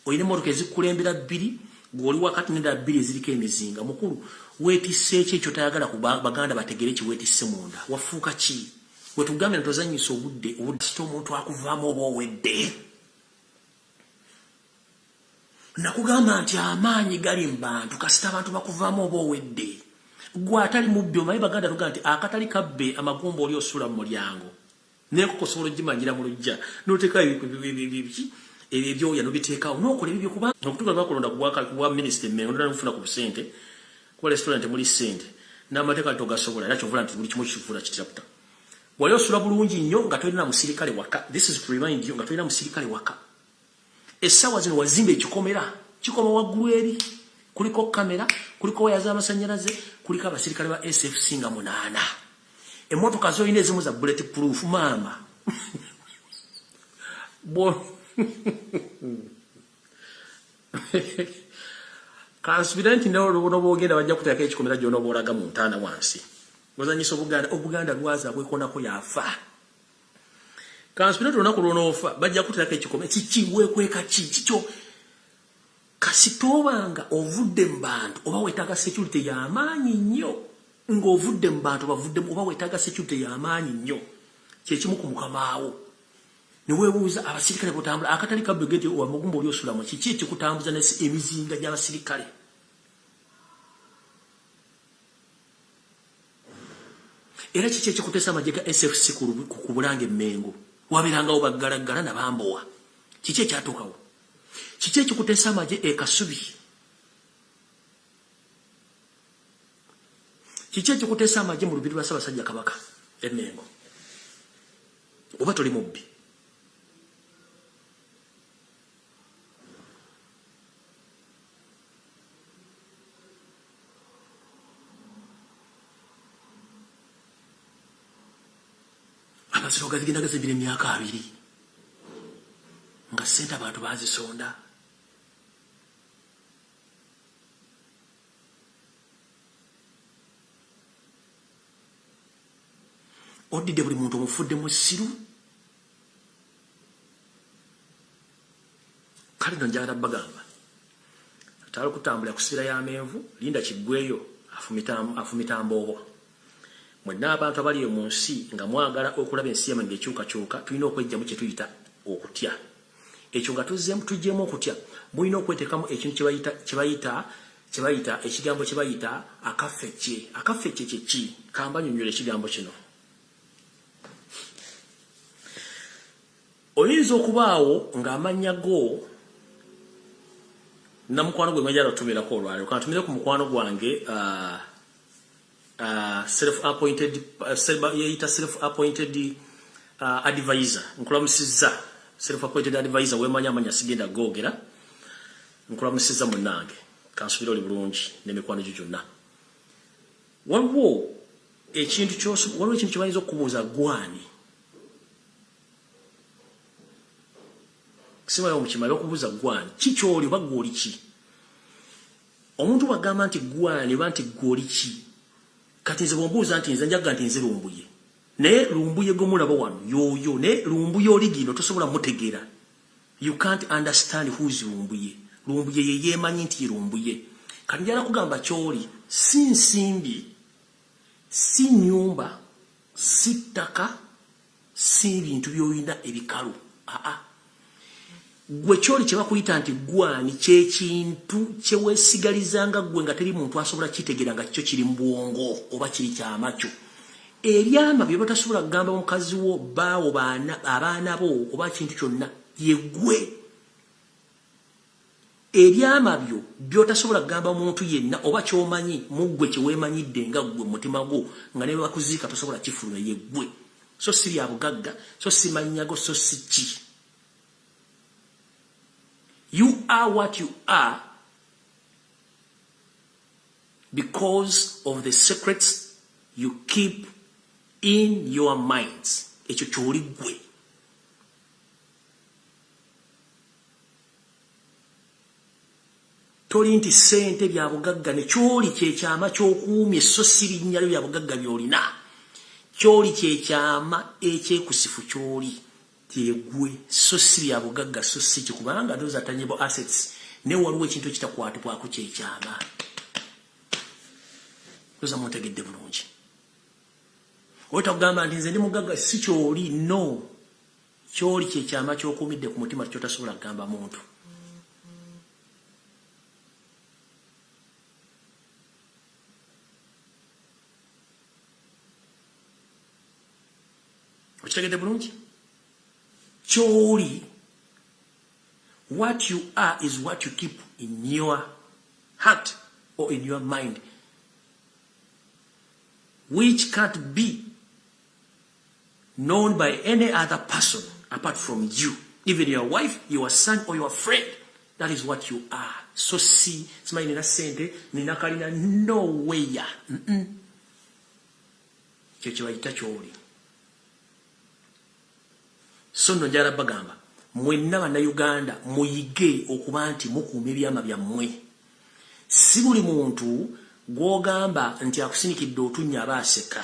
oyina emmotoka ezikukulembera 2 gw'oli wakati n'endala 2 eziriko emizinga mukulu weetisse ekyo tayagala ku Baganda bategere kiweetisse munda wafuuka ki wetugambye ntozanyisa obudde omuntu akuvaamu oba owedde nakugamba nti amaanyi gali mu bantu kasita abantu bakuvaamu oba owedde gwe atali mubbi omanyi Baganda tugaa nti akatali kabbe amagumba oli osula mu mulyango nenkoko osobola ogimanyira mu lujja n'oteeka ebyoya n'obiteekawo n'okola ebibyo kuba okutuuka lwakulonda kubwa minisita Mmengo ndala nfuna ku busente kuba restaurant muli ssente n'amateeka togasobola era kyovula nti buli kimu kifuula kitiraputa wali osula bulungi nnyo nga tolina musirikale waka this is to remind you nga tolina musirikale waka essaawa zino wazimba ekikomera kikoma waggulu eri kuliko kamera kuliko waya z'amasannyalaze kuliko abasirikale ba SFC nga 8 emmotoka zolina ezimu za bullet proof maama kansubira nti n'obwogenda bajja kuteeka ekikomera gyona oba olaga mu ntaana wansi ozanyisa Obuganda lwaza bwekonako yafa kansubira nti olunaku lwonoofa bajja kuteeka ekikomera kiki weekweka kikyo kasitobanga ovudde mu bantu oba weetaaga security y'amaanyi nnyo ng'ovudde mu bantu oba weetaaga security y'amaanyi nnyo kyekimu ku mukamaawo ne weebuuza abasirikale bw'otambula akatali kabbe nti wamugumba oli osulamu kiki ekikutambuza emizinga gy'abasirikale era kiki ekikuteesa amagye ga SFC ku Bulange Mmengo wabeerangawo baggalagala nabambowa kiki ekyatuukawo kiki ekikuteesa amagye Kasubi kiki ekikuteesa amagye mu lubiri lwa Ssaabasajja Kabaka Mmengo oba toli mubbi amaziro gazigenda gazibira emyaka 2 nga sente abantu bazisonda. Odide buli muntu omufudde mu ssiru. Kale no njagala bagamba atali kutambula kusira ya menvu linda kiggweyo afumita mboobo. Mwenna abantu abali mu nsi nga mwagala okulaba ensi yamanyi ekyukakyuka tulina okwejjamu kye tuyita okutya. Ekyo nga tujjemu okutya mulina okweteekamu ekintu kye bayita ekigambo kye bayita akafecce. Akafecce kye ki? Kamba nnyonnyola ekigambo kino. Oyinza okubaawo ng'amannya go namukwano gwe mwajala otumirako olwaliro kantumire ku mukwano gwange self-appointed advisor. Nkulamusizza self-appointed advisor wemanya amanya sigenda googera. Nkulamusizza munnange kansubira oli bulungi n'emikwano gyo gyonna. Waliwo ekintu kye bayinza okubuuza gwani. Sibayo mukimala okubuuza gwani kikyoli oba gwoli ki. Omuntu bagamba nti gwani oba nti gwoli ki. Kati nze bwombuuza nti nze njaga nti nze lumbuye. Naye lumbuye gomulaba wano yoyo ne lumbuye oli gino tosobola mutegeera. You can't understand who's lumbuye. Lumbuye ye yeemanyi nti ye lumbuye. Kati njala kugamba kyoli si nsimbi, si nyumba, si ttaka, si bintu by'oyina ebikalu. Gwe kyoli kye bakuyita nti gwani ky'ekintu kye weesigalizanga gwe nga teri muntu asobola kitegeera nga kyo kiri mu bwongo oba kiri kyamakyo. Ebyama bye batasobola kugamba mukazi wo baawo abaana bo oba kintu kyonna ye gwe. Ebyama byo by'otasobola kugamba muntu yenna oba ky'omanyi mu ggwe kye weemanyidde nga ggwe mutima gwo nga ne bakuziika tosobola kifuluma ye ggwe. So si bya bugagga, so si mannyago, so si ki. You are what you are because of the secrets you keep in your minds. Ekyo kyoli gwe. Toli nti sente bya bugagga ne kyoli kyekyama ky'okuumye so si linnya lyo bya bugagga by'olina. Kyoli kyekyama ekyekusifu kyoli. Gwe so si bya bugagga so si kikubanga those are tangible assets. Ne waliwo ekintu ekitakwatibwako kyekyama. Oza muntegedde bulungi. Otagamba nti nze ndi mugagga si kyoli. No. Kyoli kyekyama ky'okuumidde ku mutima kyotasobola kugamba muntu. Okitegedde bulungi? Kyoli, what you are is what you keep in your heart or in your mind, which can't be known by any other person apart from you, even your wife, your son, or your friend. That is what you are. So see, smile nina sente, nina kalina, no way. Kyekibayita kyoli. So no njala bagamba mwenna bannayuganda muyige okuba nti mukuuma ebyama byammwe. Si buli muntu gw'ogamba nti akusinikidde otunnya aba aseka.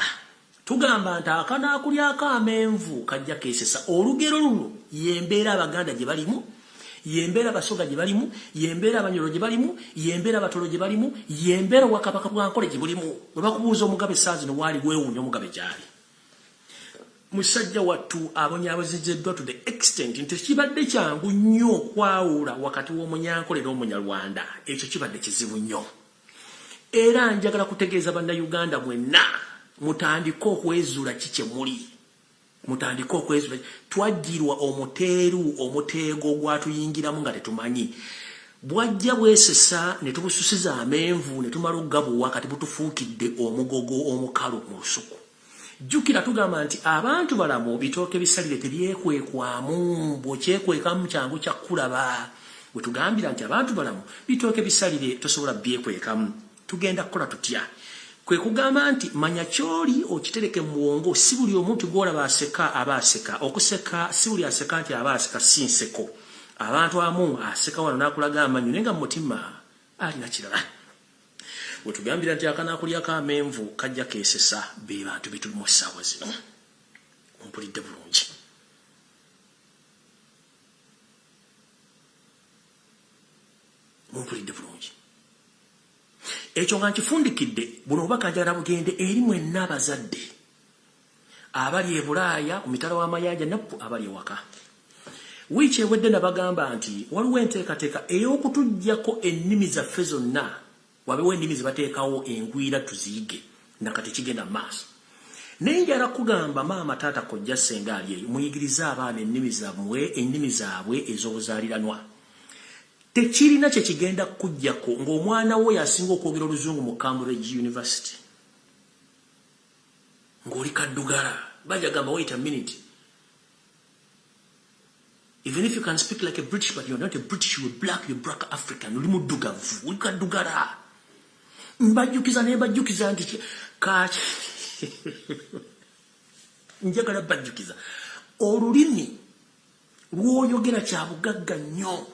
Tugamba nti akanaakulyako amenvu kajja keesesa. Olugero luno yembeera abaganda gye balimu, yembeera abasoga gye balimu, yembeera abanyolo gye balimu, yembeera abatolo gye balimu, yembeera wakabaka bwankole gye bulimu. Bwe bakubuuza omugabe saazi no waali weewuunya omugabe gy'ali. Musajja wattu abonyaabuzizeddwa to the extent nti kibadde kyangu nnyo okwawula wakati w'omunyankole n'omunyarwanda. Ekyo kibadde kizibu nnyo. Era njagala kutegeeza bannayuganda mwenna mutandike okwezuula kikye muli. Mutandike okwezuula. Twajjirwa omuteego gwatuyingiramu nga tetumanyi. Bwajja bwesesa ne tubususiza amenvu ne tumala okugabuwa kati butufuukidde omugogo omukalu mu lusuku. Jukira tugamba nti abantu balamu bitooke bisalire tebyekwekwamu. Bw'okyekwekamu kyangu kyakulaba. Bwe tugambira nti abantu balamu bitooke bisalire tosobola byekwekamu. Tugenda kukola tutya? Kwe kugamba nti manya kyoli okitereke mu bwongo. Si buli omuntu gw'olaba aseka aba aseka. Okuseka si buli aseka nti aba aseka si nseko. abantu amu aseka wano nakulaga amanyu nenga mutima alina kirala wetugambira nti akanakulya kamenvu kajja kesesa be bantu bitulumu essaawa zino ompulidde bulungi mumpulidde bulungi ekyo nga nkifundikidde buno obubaka njagala bugende eri mwenna abazadde abali e Bulaaya ku mitala w'amayanja nappu abali ewaka wiiki ewedde nabagamba nti waliwo enteekateeka ey'okutuggyako ennimi zaffe zonna wabewo ennimi zibateekawo engwira tuziyige nakati kigenda maaso naye njala kugamba maama taata kojja senga ali eyo muyigirize abaana ennimi zaabwe ez'obuzaaliranwa tekirina kye kigenda kujjako ng'omwana we yasinga okwogera oluzungu mu Cambridge University ng'oli kaddugala bajja gamba wait a minute even if you can speak like a British but you're not a British, you're black African oli muddugavu oli kaddugala mbajjukiza naye mbajjukiza nti kaki njagala bajjukiza olulimi lw'oyogera kya bugagga nnyo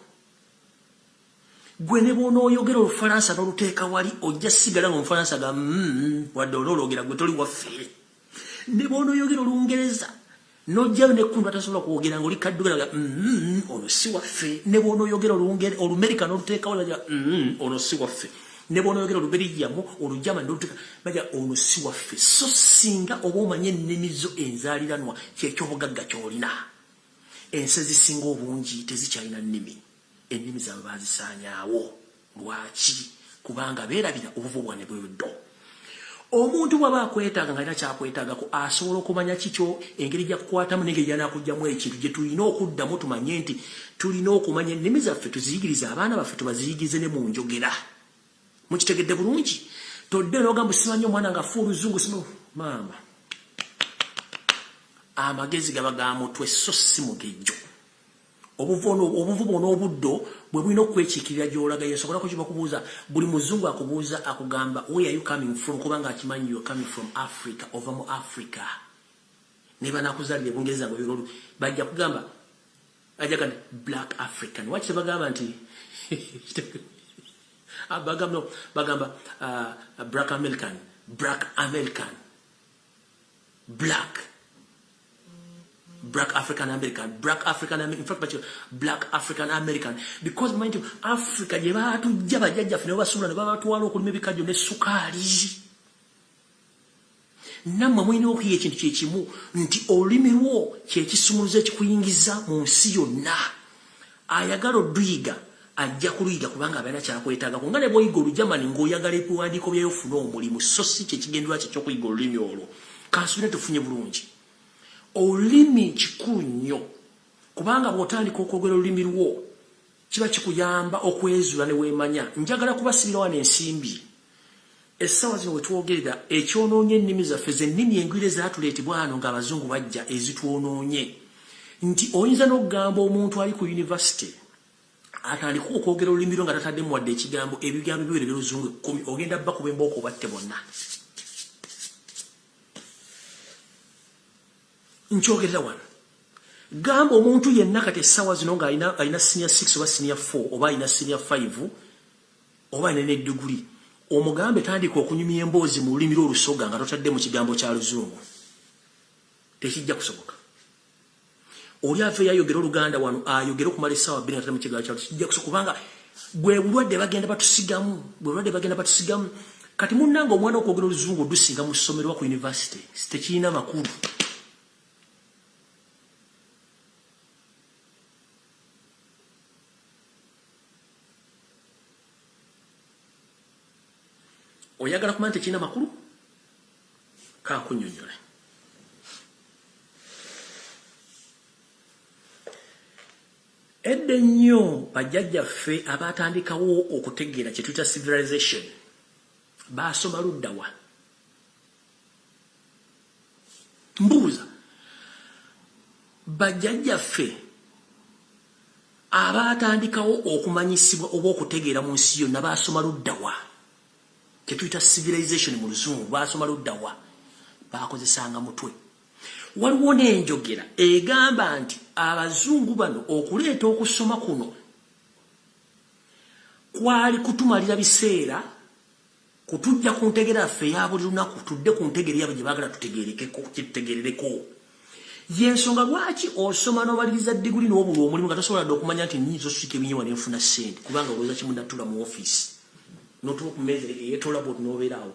gwe ne bw'onooyogera Olufalansa n'oluteeka wali ojja sigala ng'Omufalansa ga wadde onoologera gwe toli waffe ne bw'onooyogera Olungereza n'ojjayo n'ekkundu atasobola kwogera ng'oli kaddugala ga ono si waffe ne bw'onooyogera Olumerika n'oluteeka wali ga ono si waffe ne bw'onooyogera Oluberigiyamu Olujamani n'oluteeka baga ono si waffe so singa oba omanye ennimi zo enzaaliranwa ky'ekyobugagga ky'olina ensi ezisinga obungi tezikyalina nnimi ennimi zaabwe bazisaanyaawo lwaki kubanga beerabira obuvubwane bw'ebuddo omuntu bw'aba akwetaaga nga alina kyakwetaagako asobola okumanya kikyo engeri gyakukwatamu n'engeri gyanaakugyamu ekintu gye tulina okuddamu tumanye nti tulina okumanya ennimi zaffe tuziyigirize abaana baffe tubaziyigirize ne mu njogera mukitegedde bulungi todde n'ogamba simanyi omwana nga afa oluzungu maama amagezi gaba ga mutwe so si mugejjo obuvubo n'obuddo bwe bulina okwekiikirira gy'olaga yesobola kukiba kubuuza buli muzungu akubuuza akugamba where are you coming from kubanga akimanyi you're coming from Africa ova mu Africa ne banakuzaalira Bungereza ngo bajja kugamba ajagana black African waki bagamba nti bagamba black American black African American, in fact, but black African American, because mind you, Africa, je baatu jaba jajja fune basula ne baatu walo okulima ebikajjo ne sukali. Namwe mwine okuyiga ekintu kyekimu nti olulimi lwo kyekisumuluzo ekikuyingiza mu nsi yonna. Ayagala oduyiga ajja kuluyiga kubanga abeera kyakwetaaga nga ne bw'oyiga Olujamani ng'oyagala ebiwandiiko byayo ofune omulimu so si kyekigendera kye ky'okuyiga olulimi olwo. Kansubire tufunye bulungi. Olulimi kikulu nnyo kubanga bw'otandika okwogera olulimi lwo kiba kikuyamba okwezuula ne weemanya. Njagala kubasibira wano ensimbi essaawa zino we twogerera ekyonoonye ennimi zaffe z'ennimi engwire zaatuleetebwa wano ng'Abazungu bajja ezitwonoonye nti oyinza n'okugamba omuntu ali ku yunivasite atandika okwogera olulimi lwo nga tataddemu wadde ebigambo bibiri eby'Oluzungu 10 ogenda bakuba embooko obatte bonna. Nchogerera wano gamba omuntu yenna kati essaawa zino nga alina senior 6 oba senior 4 oba alina senior 5 oba alina n'edduguli omugambe tandika okunyumya emboozi mu lulimi lw'Olusoga nga totadde mu kigambo kya Luzungu tekijja kusoboka. Oli ave yayogera Oluganda wano ayogera okumala essaawa 2 nga tali mu kigambo kya Luzungu kijja kusoboka kubanga bwe bulwadde bagenda batusigamu kati munnanga omwana okwogera Oluzungu odusinga mu ssomero ku university tekirina makulu. Oyagala kumanya tekirina makulu kakunnyonnyola. Edde nnyo bajjajjaffe abaatandikawo okutegeera kye tuyita civilization baasoma ludda wa? Mbuuza bajjajjaffe abaatandikawo okumanyisibwa oba okutegeera mu nsi yonna baasoma ludda wa? Kye tuyita civilization mu Luzungu baasoma ludda wa? Baakozesanga mutwe. waliwo n'enjogera egamba nti abazungu bano okuleeta okusoma kuno kwali kutumalira biseera kutujja ku ntegera yaffe eya buli lunaku tudde ku ntegera yabwe gye baagala tutegerereko yensonga lwaki osoma n'obaliriza diguli n'obulwa omulimu nga tosobola dde okumanya nti nnyinza osika ebinyewa nenfuna ssente kubanga olowooza kimu natula mu ofiisi notuba ku mmeeza eyetola bwoti n'obeeraawo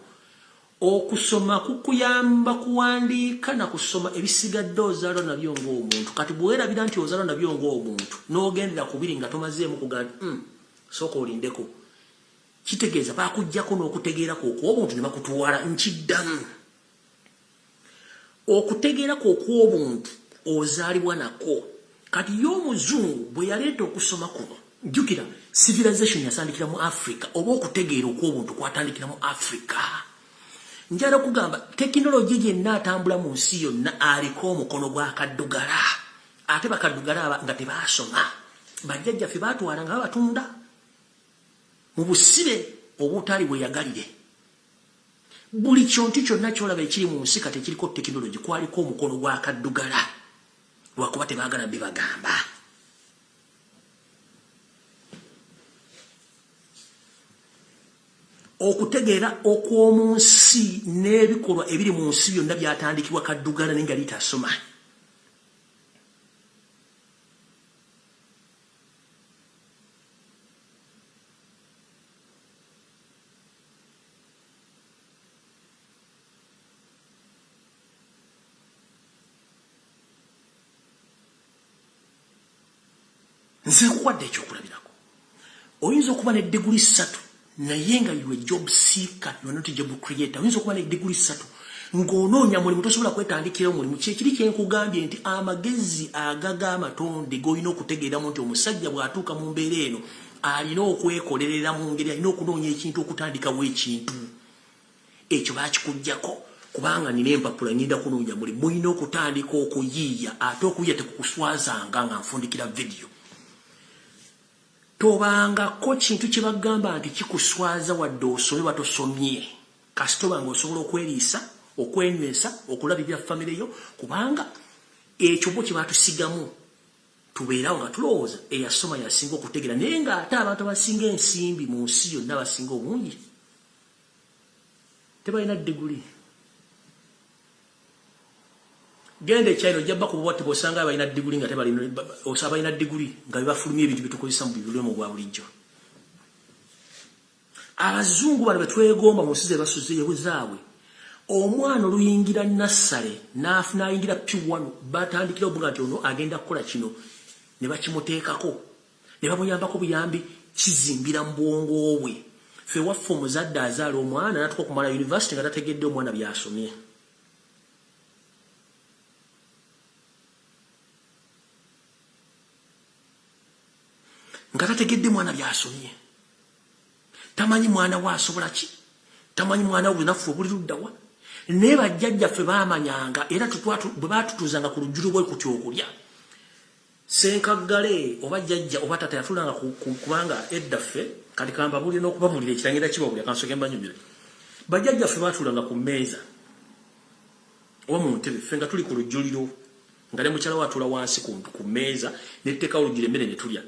okusoma kukuyamba kuwandiika na kusoma ebisigadde ozaalwa nabyo ng'omuntu kati bwewerabira nti ozaalwa nabyo ng'omuntu n'ogendera kubiri nga tomazeemu kugaa sooka olindeko kitegeeza baakuggyako n'okutegeerako okw'obuntu ne bakutuwala nkiddamu okutegeerako okw'obuntu ozaalibwa nako kati y'omuzungu bwe yaleeta okusoma kuno jjukira civilization yasandikira mu Africa oba okutegeera okw'obuntu kwatandikira mu Africa njala okugamba tekinologi yenna atambula mu nsi yonna aliko omukono gwa kaddugala ate bakaddugala nga tebaasoma bajjajjaffe baatwala nga babatunda mu busibe obutali bweyagalire buli kyonti kyonna kyolaba ekiri mu nsi kati ekiriko tekinologi kwaliko omukono gwa kaddugala lwakuba tebaagala bibagamba okutegeera okw'omu nsi n'ebikolwa ebiri mu nsi byonna byatandikibwa kaddugala naye nga litasoma nze nkuwadde ekyokulabirako oyinza okuba ne diguli 3 naye nga yiwe job seeker you are not a job creator oyinza okuba ne diguli 3 ng'onoonya mulimu tosobola kwetandikira omulimu kyekiri kyenkugambye nti amagezi agaga amatonde g'olina okutegeeramu nti omusajja bw'atuuka mu mbeera eno alina okwekolerera mu ngeri alina okunoonya ekintu okutandikawo ekintu ekyo baakikuggyako kubanga nina empapula ngenda kunoonya mulimu mulina okutandika okuyiiya ate okuyiiya tekukuswazanga nga nfundikira video tobangako kintu kye bagamba nti kikuswaza wadde osome batosomye kasitoba ng'osobola okweriisa okwenywesa okulabirira famire yo kubanga ekyo bo kye batusigamu tubeerawo nga tulowooza eyasoma yasinga okutegeera naye ng'ate abantu abasinga ensimbi mu nsi yonna basinga obungi tebalina diguli genda ekyayiro ojja bba kubuwa tebosanga abalina diguli nga abalina diguli nga bebafulumya ebintu byetukozesa mu bulemu bwa bulijjo abazungu bano betwegomba mu nsi ze basuze yebuzaabwe omwana oluyingira nassale n'ayingira P1 batandikira obuga nti ono agenda kukola kino ne bakimuteekako ne bamuyambako buyambi kizimbira mu bwongo bwe ffe waffe omuzadde azaala omwana natuka okumala university nga tategedde omwana byasomye nga tategedde mwana byasomye tamanyi mwana waasobola ki tamanyi mwana wenafu obuli luddawa naye bajjajjaffe baamanyanga era bwe baatutuzanga ku lujjulu bwe kutya okulya senkaggale oba jjajja oba tata yatulanga kubanga eddaffe kati kambabulire n'okubabulira ekitangira kibabulira kansoke mbanyumire bajjajjaffe baatulanga ku mmeeza oba mu ntebe ffe nga tuli ku lujjuliro nga ne mukyala waatula wansi ku mmeeza netuteekawo olujjira emmere ne tulya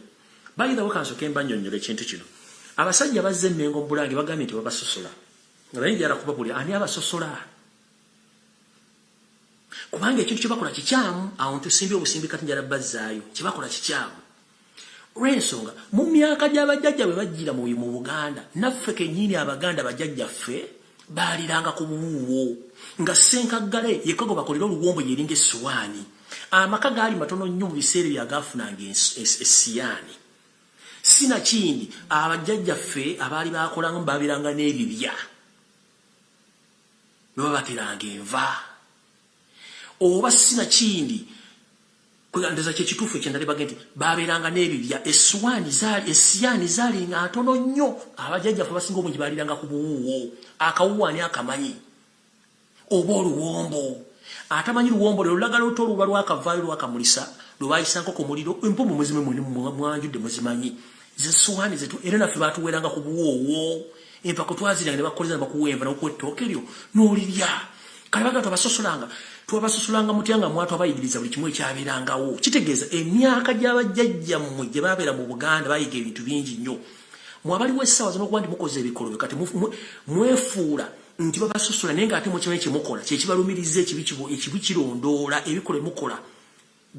bayirawo kansoke mbanyonyola ekintu kino abasajja bazze Mengo mu Bulange bagambye nti babasosola nga naye njala kubabulira ani abasosola kubanga ekintu kye bakola kikyamu awo ntusimbye obusimbi kati njala bazzaayo kye bakola kikyamu olw'ensonga mu myaka gy'abajjajja bwe bajjira mu Buganda naffe kennyini abaganda bajjajjaffe baaliranga ku buwuuwo nga senkaggale yekkago bakolera oluwombo yeringa essuwaani amaka gaali matono nnyo mu biseera byagaafunanga essiyaani sinakindi abajjajjaffe abaali bakolangamu baabiranga n'ebibya baba bateranga enva oba sinakindi kugandaza kyekituufu ekyendali bage nti babeeranga n'ebibya essiyaani zaali nga ntono nnyo abajjajjaffe basinga obungi baaliranga ku buwuuwo akawuwo ani akamanyi oba oluwombo atamanyi luwombo lwe lulagala oluto oluba lwakavaayo lwakamulisa lwe baayisangako ku muliro empumu muzime mwanjudde muzimanyi zessuwaani zetu era naffe baatuweeranga ku buwoowo empako twaziranga ne bakoleza ne bakuwa enva n'okuwa ettooke lyo n'olirya kale bagamba basosolanga Twabasusulanga mutyanga mwatu abayigiriza buli kimwe kyabeerangawo. Kitegeeza emyaka gy'abajjajja mmwe gye baabeera mu Buganda bayiga ebintu bingi nnyo. Mwabaliwo essaawa zino okuba nti mukoze ebikolobyo kati mwefuula nti babasusula naye ng'ate mukimanyi kye mukola kye kibalumiriza ekibi kirondoola ebikola mukola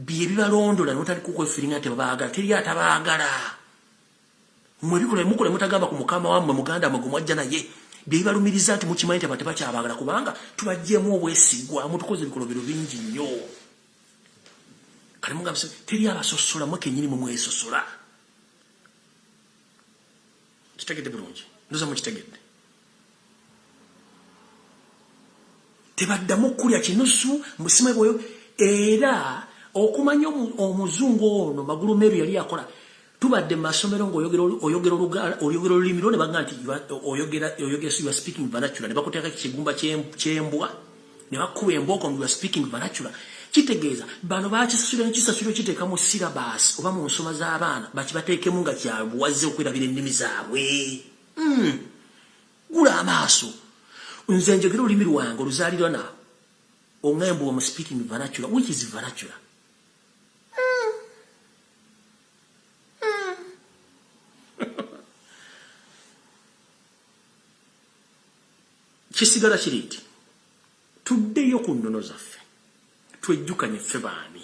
bye bibalondola n'otandika okwefiringa nti babaagala teri atabaagala. Mmwe ebikola mukola mutagamba ku mukama wammwe muganda mmwe gwe mwajja naye bye bibalumiriza nti mukimanyi nti tebakyabagala kubanga tubaggyemu obwesigwa mutukoze ebikolobero bingi nnyo. Kale mugamba teri abasosola mwe kennyini mu mwesosola. Kitegedde bulungi ndoza mukitegedde. Tebaddamu kulya kinusu musime bwoyo era okumanya omuzungu ono magulu meru yali akola tubadde masomero ng'oyogera olulimi lwo ne bagamba nti oyogera you are speaking vernacular ne bakuteeka kigumba kyembwa ne bakuba embooko you are speaking vernacular. Kitegeeza bano bakisasula nekisasula kiteeka mu syllabus oba mu nsoma z'abaana bakibateekemu nga kyabuwaze okwerabira ennimi zaabwe. Gula amaaso nze njogera olulimi lwange oluzaalirwana oŋŋemba mu speaking vernacular. Which is vernacular? Kisigala kiri nti tuddeyo ku nnono zaffe twejjukanye ffe baani.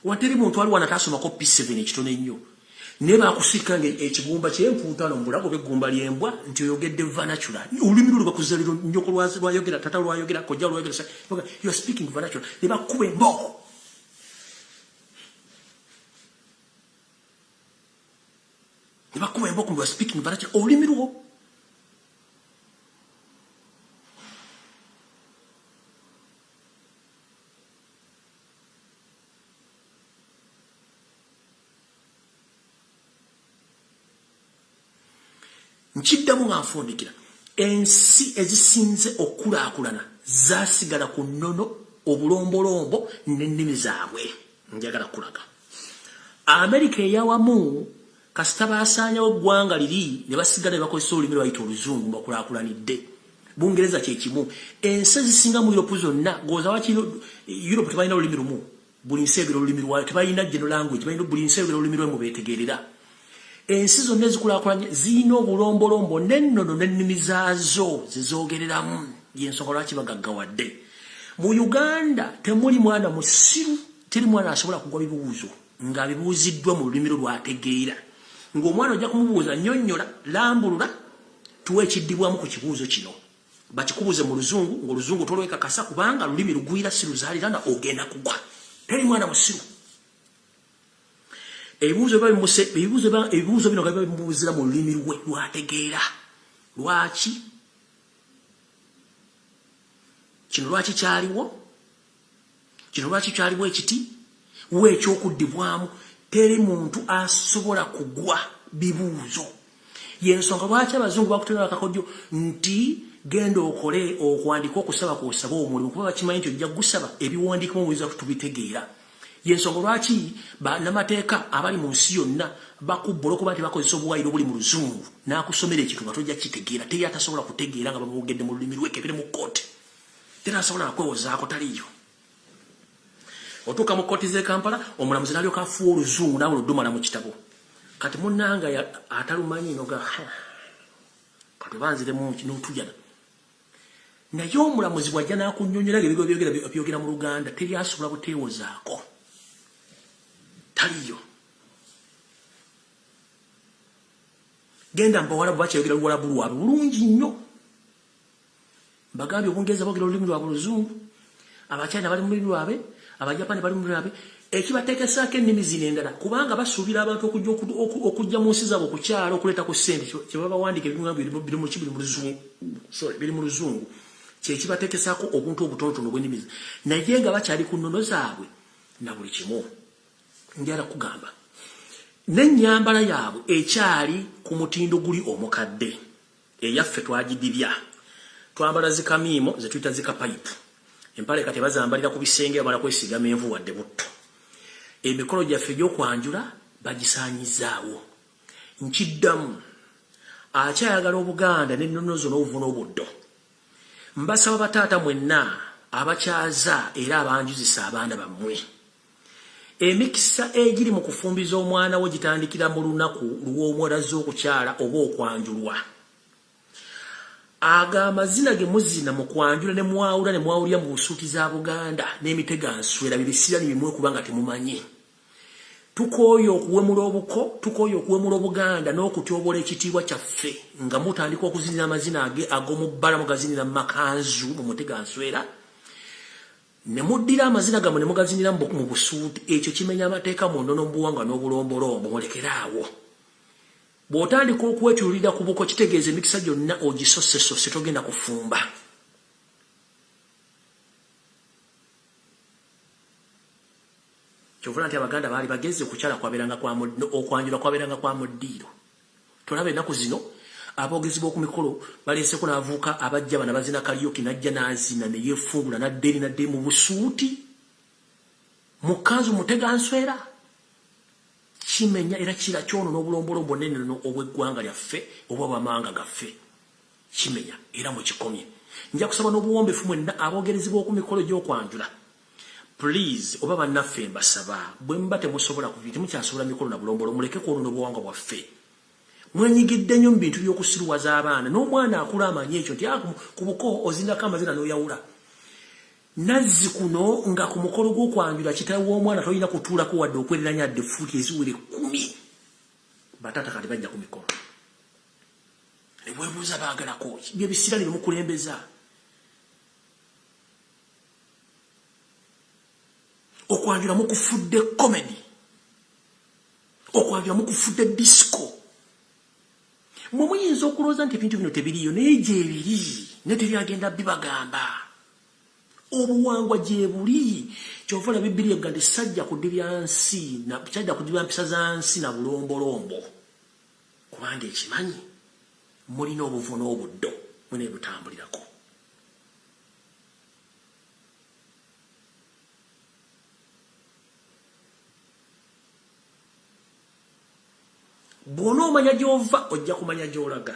Wateri muntu ali wana taasomako P7 ekitono ennyo naye baakusika ng'ekigumba ky'empuutaano mu bulago bw'eggumba ly'embwa nti oyogedde vernacular. Olulimi lwo lubakuzaalira nnyoko lwayogera tata lwayogera kojja lwayogera you are speaking vernacular ne bakuba embooko. Ne bakuba embooko you are speaking vernacular olulimi lwo. Nkiddamu nga nfundikira ensi ezisinze okulaakulana zaasigala ku nnono obulombolombo n'ennimi zaabwe. Njagala kulaga Amerika eyawamu kasita baasaanyawo eggwanga liri ne basigala ne bakozesa olulimi lwe bayita oluzungu bakulaakulanidde. Bungereza kye kimu. Ensi ezisinga mu Europe zonna goza waki Europe tebalina olulimi lumu. Buli nsi egera olulimi lwayo tebalina general language buli nsi egera olulimi lwemu beetegeerera. Ensi zonna ezikulaakulanye zirina obulombolombo n'ennono n'ennimi zaazo zizoogereramu. Y'ensonga lwaki bagaggawadde. Mu Uganda temuli mwana musiru teri mwana asobola kugwa bibuuzo ng'abibuuziddwa mu lulimi lwategeera. Ng'omwana ojja kumubuuza nnyonnyola lambulula tuwe ekiddibwamu ku kibuuzo kino. Bakikubuuze mu luzungu ng'oluzungu tolwekakasa kubanga lulimi lugwira si luzaalirana ogenda kugwa. Teri mwana musiru. Ebibuuzo bino nga bimubuuzira mu lulimi lwe lwategeera. Lwaki? Kino lwaki kyaliwo? Kino lwaki kyaliwo ekiti? Weekyokuddibwamu teri muntu asobola kugwa bibuuzo. Y'ensonga lwaki abazungu bakuteera akakodyo nti genda okole okuwandika okusaba kw'osaba omulimu kuba bakimanyi nti ojja gusaba ebiwandiikamu muyinza tubitegeera. Y'ensonga lwaki bannamateeka abali mu nsi yonna bakubbola okuba nti bakozesa obuwayiro obuli mu luzungu n'akusomera ekintu nga tojja kitegeera teri atasobola kutegeera nga bamwogedde mu lulimi lwe kebere mu kkooti. Teri asobola nakwewozaako taliyo. Otuuka mu kkooti z'e Kampala omulamuzi n'alyoka afuwa oluzungu naawe luddumala mu kitabo. Kati munnanga atalumanyi noga kati banziremu n'otujana. Naye omulamuzi bw'ajja n'akunnyonnyola ng'ebigo byogera mu Luganda teri asobola buteewozaako. Taliyo. Genda mbawalabu bakyayogera luwalabu lwabwe bulungi nnyo. Bagambye Obungereza boogera olulimi lwabwe oluzungu, Abachina bali mu lulimi lwabwe, Abajapani bali mu lulimi lwabwe. Ekibateekesaako ennimi zino endala kubanga basuubira abantu okujja mu nsi zaabwe okukyala okuleeta ku ssente kye baba bawandiika biri mu luzungu. Kye kibateekesaako obuntu obutonotono bw'ennimi. Naye nga bakyali ku nnono zaabwe na buli kimu. Njala kugamba n'ennyambala yaabwe ekyali ku mutindo guli omukadde. Eyaffe twagidibya. Twambala zikamiimo ze tuyita zikapayipu. Empale kati bazambalira ku bisenge abala kwesiga menvu wadde butto. Emikolo gyaffe gy'okwanjula bagisaanyizaawo. Nkiddamu akyayagala Obuganda n'ennono zo n'obuvuna obuddo. Mbasaba bataata mwenna abakyaza era abanjuzisa abaana bammwe. Emikisa egiri mu kufumbiza omwana we gitandikira mu lunaku lw'omuwalaza okukyala oba okwanjulwa. Amazina ge muzina mu kwanjula ne mwawula ne mwawulya mu busuuti za Buganda n'emiteganswera bibisira bimwe kubanga temumanyi. Tukooyo okuwemula obuko, tukooyo okuwemula Obuganda n'okutyobola ekitiibwa kyaffe nga mutandika okuzinira amazina ag'omubbala mugazinira mu makanzu mu muteganswera. Ne muddira amazina gammwe ne mugazinira mu busuuti, ekyo kimenya amateeka mu nnono mu buwangwa n'obulombolombo, mulekeraawo. Bw'otandika okwetulira ku buko kitegeeza emikisa gyonna ogisosesose togenda kufumba. Kyovula nti Abaganda baali bageze okukyala okwanjula kwabeeranga kwa muddiiro. Tolaba ennaku zino aboogezi b'oku mikolo baleeseko n'avuuka abajja bana bazina kalyoki n'ajja n'azina ne yeefungula nadde mu busuuti mu kkanzu muteganswera. Kimenya era kira kyono n'obulombolombo neno obw'eggwanga lyaffe oba bw'amawanga gaffe. Kimenya era mu kikomye. Nja kusaba n'obuwombefu mwenna aboogerezi b'oku mikolo gy'okwanjula. Please, oba bannaffe mbasaba, bwe mba temusobola temukyasobola mikolo na bulombolombo muleke kwonoona obuwangwa bwaffe. Mwenyigidde nnyo mu bintu by'okusiruwaza abaana n'omwana akula amanyi ekyo nti ku buko ozinako amazina n'oyawula. Nazzi kuno nga ku mukolo gw'okwanjula kitaawe w'omwana tolina kutuulako wadde okwereranya adde fuuti eziwere 10. Bataata kati bajja ku mikolo. Ne bwebuuza baagalako bye bisira ne bimukulembeza. Okwanjula mukufudde comedy. Okwanjula mukufudde disco. Mwe muyinza okulooza nti ebintu bino tebiriyo naye gye biri ne tebyagenda bibagamba. Obuwangwa gye buli. Kyova olaba Bibiliya egamba nti sajja kudibya nsi kyajja kudibya mpisa za nsi na bulombolombo. Kubanga ekimanyi mulina obuvu n'obuddo mwene butambulirako. Bw'onoomanya gy'ova ojja kumanya gy'olaga.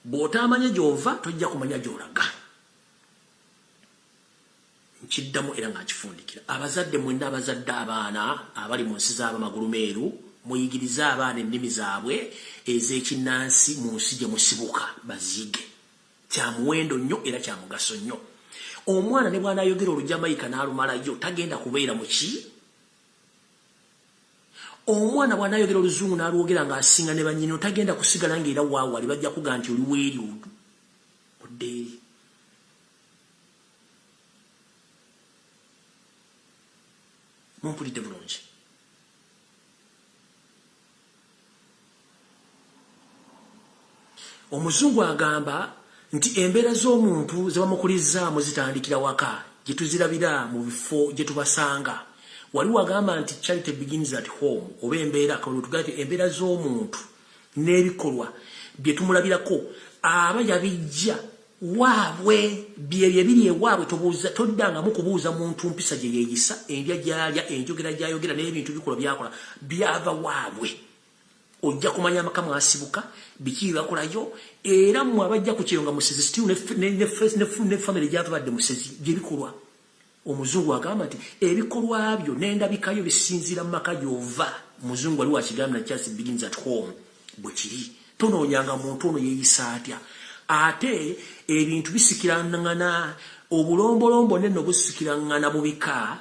Bw'otaamanya gy'ova tojja kumanya gy'olaga. Nkiddamu era ng'akifundikira. Abazadde mwenna abazadde abaana abali mu nsi z'abamagulu meeru muyigirize abaana ennimi zaabwe ez'ekinnansi mu nsi gye musibuka bazige. Kya muwendo nnyo era kya mugaso nnyo. Omwana ne bw'anaayogera Olujamayika n'alumalayo tagenda kubeera mu ki? Omwana bw'anaayogera Oluzungu n'alwogera ng'asinga ne bannyina tagenda kusigala ng'era waawali bajja kugaa nti oli weeri odde eri. Mumpulidde bulungi. Omuzungu agamba nti embeera z'omuntu ze bamukulizzaamu zitandikira waka gye tuzirabira mu bifo gye tubasanga. Waliwo agamba nti charity begins at home oba embeera kalutugati embeera z'omuntu n'ebikolwa bye tumulabirako aba yabijja waabwe bye biri ewaabwe toddangamu kubuuza muntu mpisa gye yeeyisa endya gy'alya enjogera gy'ayogera n'ebintu bikolwa by'akola byava waabwe. Ojja kumanya amaka mwasibuka biki bakolayo era mmwe abajja ku kiro nga musezi still ne family gy'ava badde musezi gye bikolwa. Omuzungu agamba nti ebikolwa byo n'endabikayo bisinziira mu maka gy'ova. Omuzungu wali wakigamba na charity begins at home bwe kiri. Tonoonyanga muntu ono yeeyisa atya. Ate ebintu bisikirangana obulombolombo neno busikirangana mu bika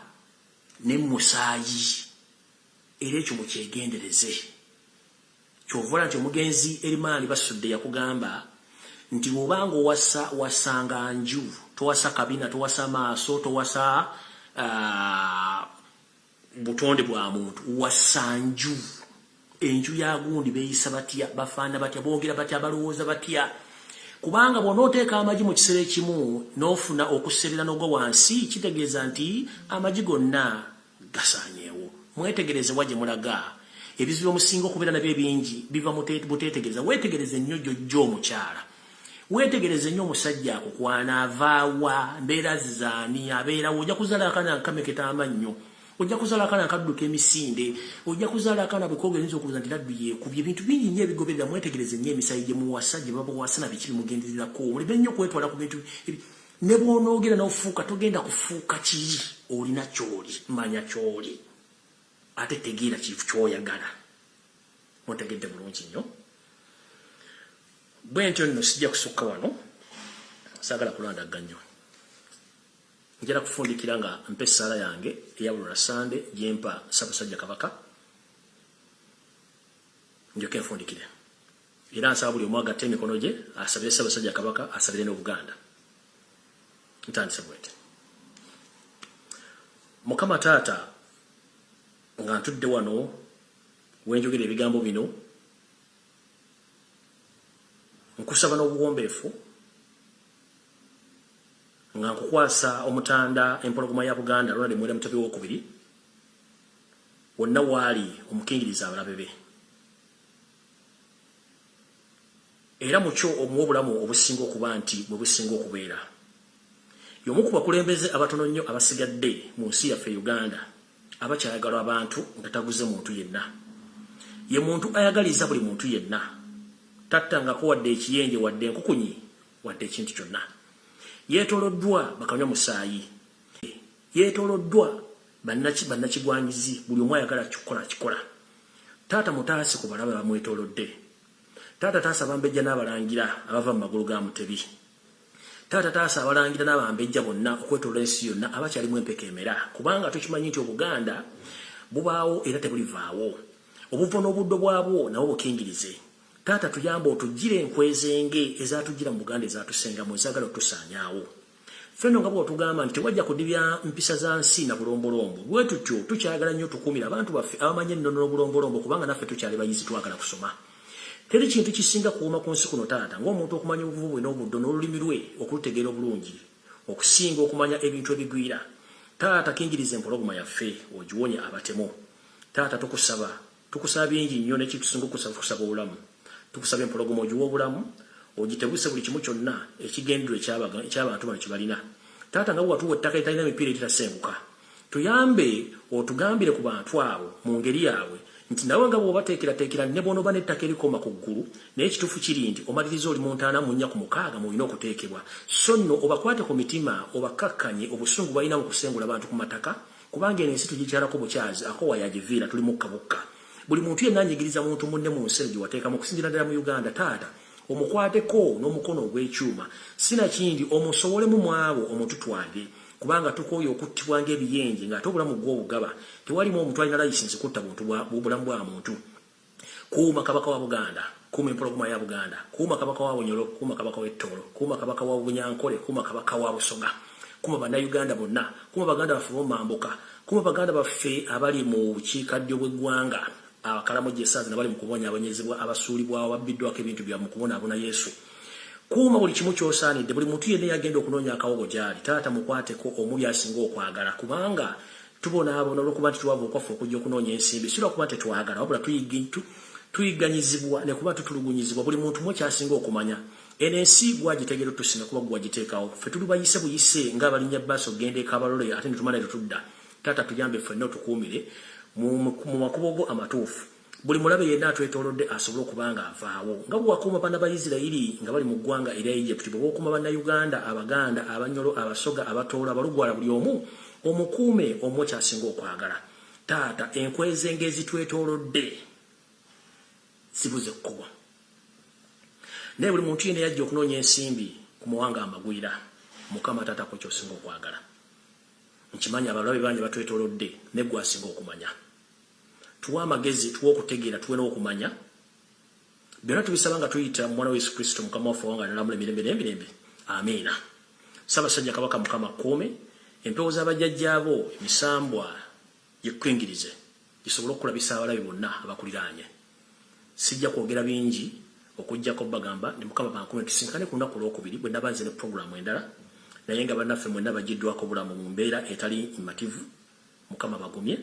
ne musaayi. Era ekyo mukyegendereze. Kyovola nti omugenzi Erimaani Basudde yakugamba nti bw'obanga wasanga nju towasa kabina towasa maaso towasa butonde bwa muntu wasa nju. Enju ya gundi beeyisa batya bafaana batya boogera batya balowooza batya. Kubanga bw'onooteeka amagi mu kiseera ekimu n'ofuna okuserera n'ogwa wansi kitegeeza nti amagi gonna gasaanyeewo. Mwetegereze wa gye mulaga. Ebizibu omusinga okubeera nabyo ebingi biva mu buteetegereza. Weetegereze nnyo jjojjo omukyala. Weetegereze nnyo omusajja akukwana avaawa mbeera zizaani abeerawo. Ojja kuzaala akaana nkameketa amannyo. Ojja kuzaala akaana nkadduka emisinde. Ojja kuzaala akaana bikoga eyinza okubuuza nti laddu yeekubye. Ebintu bingi nnyo ebigoberera. Mwetegereze nnyo emisayi gye muwasa gye babawasa na biki bimugendererako. Mulebe nnyo kwetwala ku bintu ne bw'onoogera n'ofuuka togenda kufuuka kiri olina ky'oli manya ky'oli ate tegeera ky'oyagala. Ontegedde bulungi nnyo. Bwe ntyo nno sijja kusukka wano, saagala kulandagga nnyo. Njala kufundikira nga mpa essaala yange eyabulula Sande gye mpa Ssaabasajja Kabaka njoke nfundikire. Era nsaba buli omu agatte emikono gye asabire Ssaabasajja Kabaka asabire n'Obuganda. Ntandise bwete. Mukama Taata nga ntudde wano wenjogera ebigambo bino nkusaba n'obuwombeefu nga nkukwasa omutanda empologoma ya Buganda Ronald Muwenda Mutebi w'okubiri wonna waali omukingiriza abalabe be era mukyo omuwa obulamu obusinga okuba nti bwe businga okubeera. Y'omu ku bakulembeze abatono nnyo abasigadde mu nsi yaffe Uganda abakyayagala abantu nga taguze muntu yenna. Ye muntu ayagaliza buli muntu yenna, tattangako wadde ekiyenje wadde enkukunyi wadde ekintu kyonna. Yeetoloddwa bakanywa musaayi, yeetoloddwa bannakigwanyizi, buli omu ayagala kikola. Taata mutaasi ku balabe bamwetolodde. Taata taasa abambejja n'abalangira abava mu magulu ga Mutebi. Taata taasa abalangira n'abambejja bonna okwetoloola ensi yonna abakyalimu empeka emera, kubanga tukimanyi nti Obuganda bubaawo era tebulivaawo. Obuvo n'obuddo bwabwo nabwo bukingirize. Taata tuyamba otugire enkwezenge ezatugira mu Buganda ezatusengamu ezagala otusaanyaawo. Ffenno nga bw'otugamba nti tewajja kudibya mpisa za nsi na bulombolombo. Bwe tutyo tukyagala nnyo tukuumira abantu baffe abamanyi ennono n'obulombolombo kubanga naffe tukyali bayizi twagala kusoma. Teri kintu kisinga kuwuma ku nsi kuno taata ng'omuntu okumanya obuvu bwe n'obuddo n'olulimi lwe okulutegeera obulungi okusinga okumanya ebintu ebigwira. Taata kingiriza empologoma yaffe ogiwonye abatemu. Taata tukusaba bingi nnyo n'ekitusinga okusaba obulamu. Tukusaba empologoma ogiwa obulamu ogitebuse buli kimu kyonna ekigendero eky'abantu bano kibalina. Taata nga bwatuwa ettaka eritalina mipiira eritasenguka tuyambe otugambire ku bantu abo mu ngeri yaabwe nti nawe nga bw'obateekerateekera ne bw'onooba n'ettaka erikoma ku ggulu naye ekituufu kiri nti omaliriza oli mu 50 mu 4 ku 6 mulina okuteekebwa. So nno obakwate ku mitima obakkakkanye obusungu balina mu kusengula abantu ku mataka kubanga eno ensi tugikyalako bukyazi ako wayagiviira tuli mukka bukka. Buli muntu yenna anyigiriza muntu munne mu nsi gye wateekamu okusinziira ddala mu Uganda taata omukwateko n'omukono ogw'ekyuma sinakindi omusobolemu mu abo omututwale kubanga tukooye okuttibwa ng'ebiyenje ng'ate obulamu gw'obugaba tewalimu omuntu alina layisinsi kutta bulamu bwa muntu. Kuuma kabaka wa Buganda, kuuma empologoma ya Buganda, kuuma kabaka wa Bunyoro, kuuma kabaka w'Ettoolo, kuuma kabaka wa Bunyankole, kuuma kabaka wa Busoga, kuuma bannayuganda bonna, kuuma baganda baffe b'omambuka, kuuma baganda baffe abali mu bukiikaddyo bw'eggwanga Abakalamoja Essanza nabali mu kubonyaabonyezebwa abasuulibwawo babbiddwako ebintu byabwe mu kubonaabona Yesu. Kuuma buli kimu ky'osaanidde buli muntu yenna yagenda okunoonya akawogo gy'ali taata mukwateko omuli asinga okwagala kubanga tubonaabona olw'okuba nti tuwava okwaffe okujja okunoonya ensimbi si lwakuba tetwagala wabula tuyiganyizibwa ne kuba tutulugunyizibwa buli muntu mu kyasinga okumanya eno ensi gwagitegeera otusinga kuba gwagiteekawo ffe tuli bayise buyise ng'abalinnya bbaasi okugenda ekabalole ate ne tumala ne tutudda. Taata tuyambe ffenna otukuumire mu makubo go amatuufu buli mulabe yenna atwetoolodde asobole okuba nga avaawo nga bwakuuma baana ba Isirayiri nga bali mu ggwanga erya Egypt bw'okuuma bannayuganda Abaganda Abanyolo Abasoga Abatoola Abalugwala buli omu omukuume omu kyasinga okwagala. Taata enkwezenge ezitwetoolodde zibuze kkubo naye buli muntu yenna yajja okunoonya ensimbi ku muwanga amagwira Mukama taata ko kyosinga okwagala. Nkimanya abalabe bangi batwetoolodde ne gwe asinga okumanya. Tuwa amagezi tuwa okutegeera tuwe n'okumanya byonna tubisaba nga tuyita mu mwana wa Yesu Kristo Mukama waffe wanga n'alamula emirembe n'emirembe. Amiina. Ssaabasajja Kabaka Mukama kuume empewo z'abajjajjaabo emisambwa gikwingirize gisobole okulabisa abalabe bonna abakuliraanye. Sijja kwogera bingi okuggyako bagamba ne Mukama bankume tusinkane ku lunaku olwokubiri bwe ndaba nze ne puroguramu endala naye nga bannaffe mwenna bagiddwako obulamu mu mbeera etali mmativu. Mukama bagumye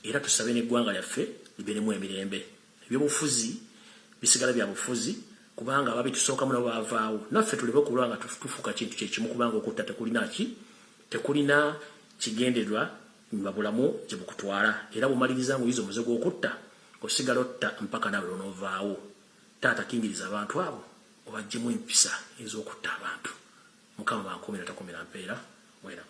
era tusabe n'eggwanga lyaffe libeeremu emirembe. Ebyobufuzi bisigala bya bufuzi kubanga ababitusookamu nabo baavaawo naffe tulebe okulwa nga tufuuka kintu kyekimu kubanga okutta tekulina kigendererwa mubulamu gye bukutwala era bumaliriza nguyiza omuze gw'okutta osigala otta mpaka nawe lwonoovaawo. Taata kingiriza abantu abo obaggyemu empisa ez'okutta abantu mukama bankumira takumira mpeera mwera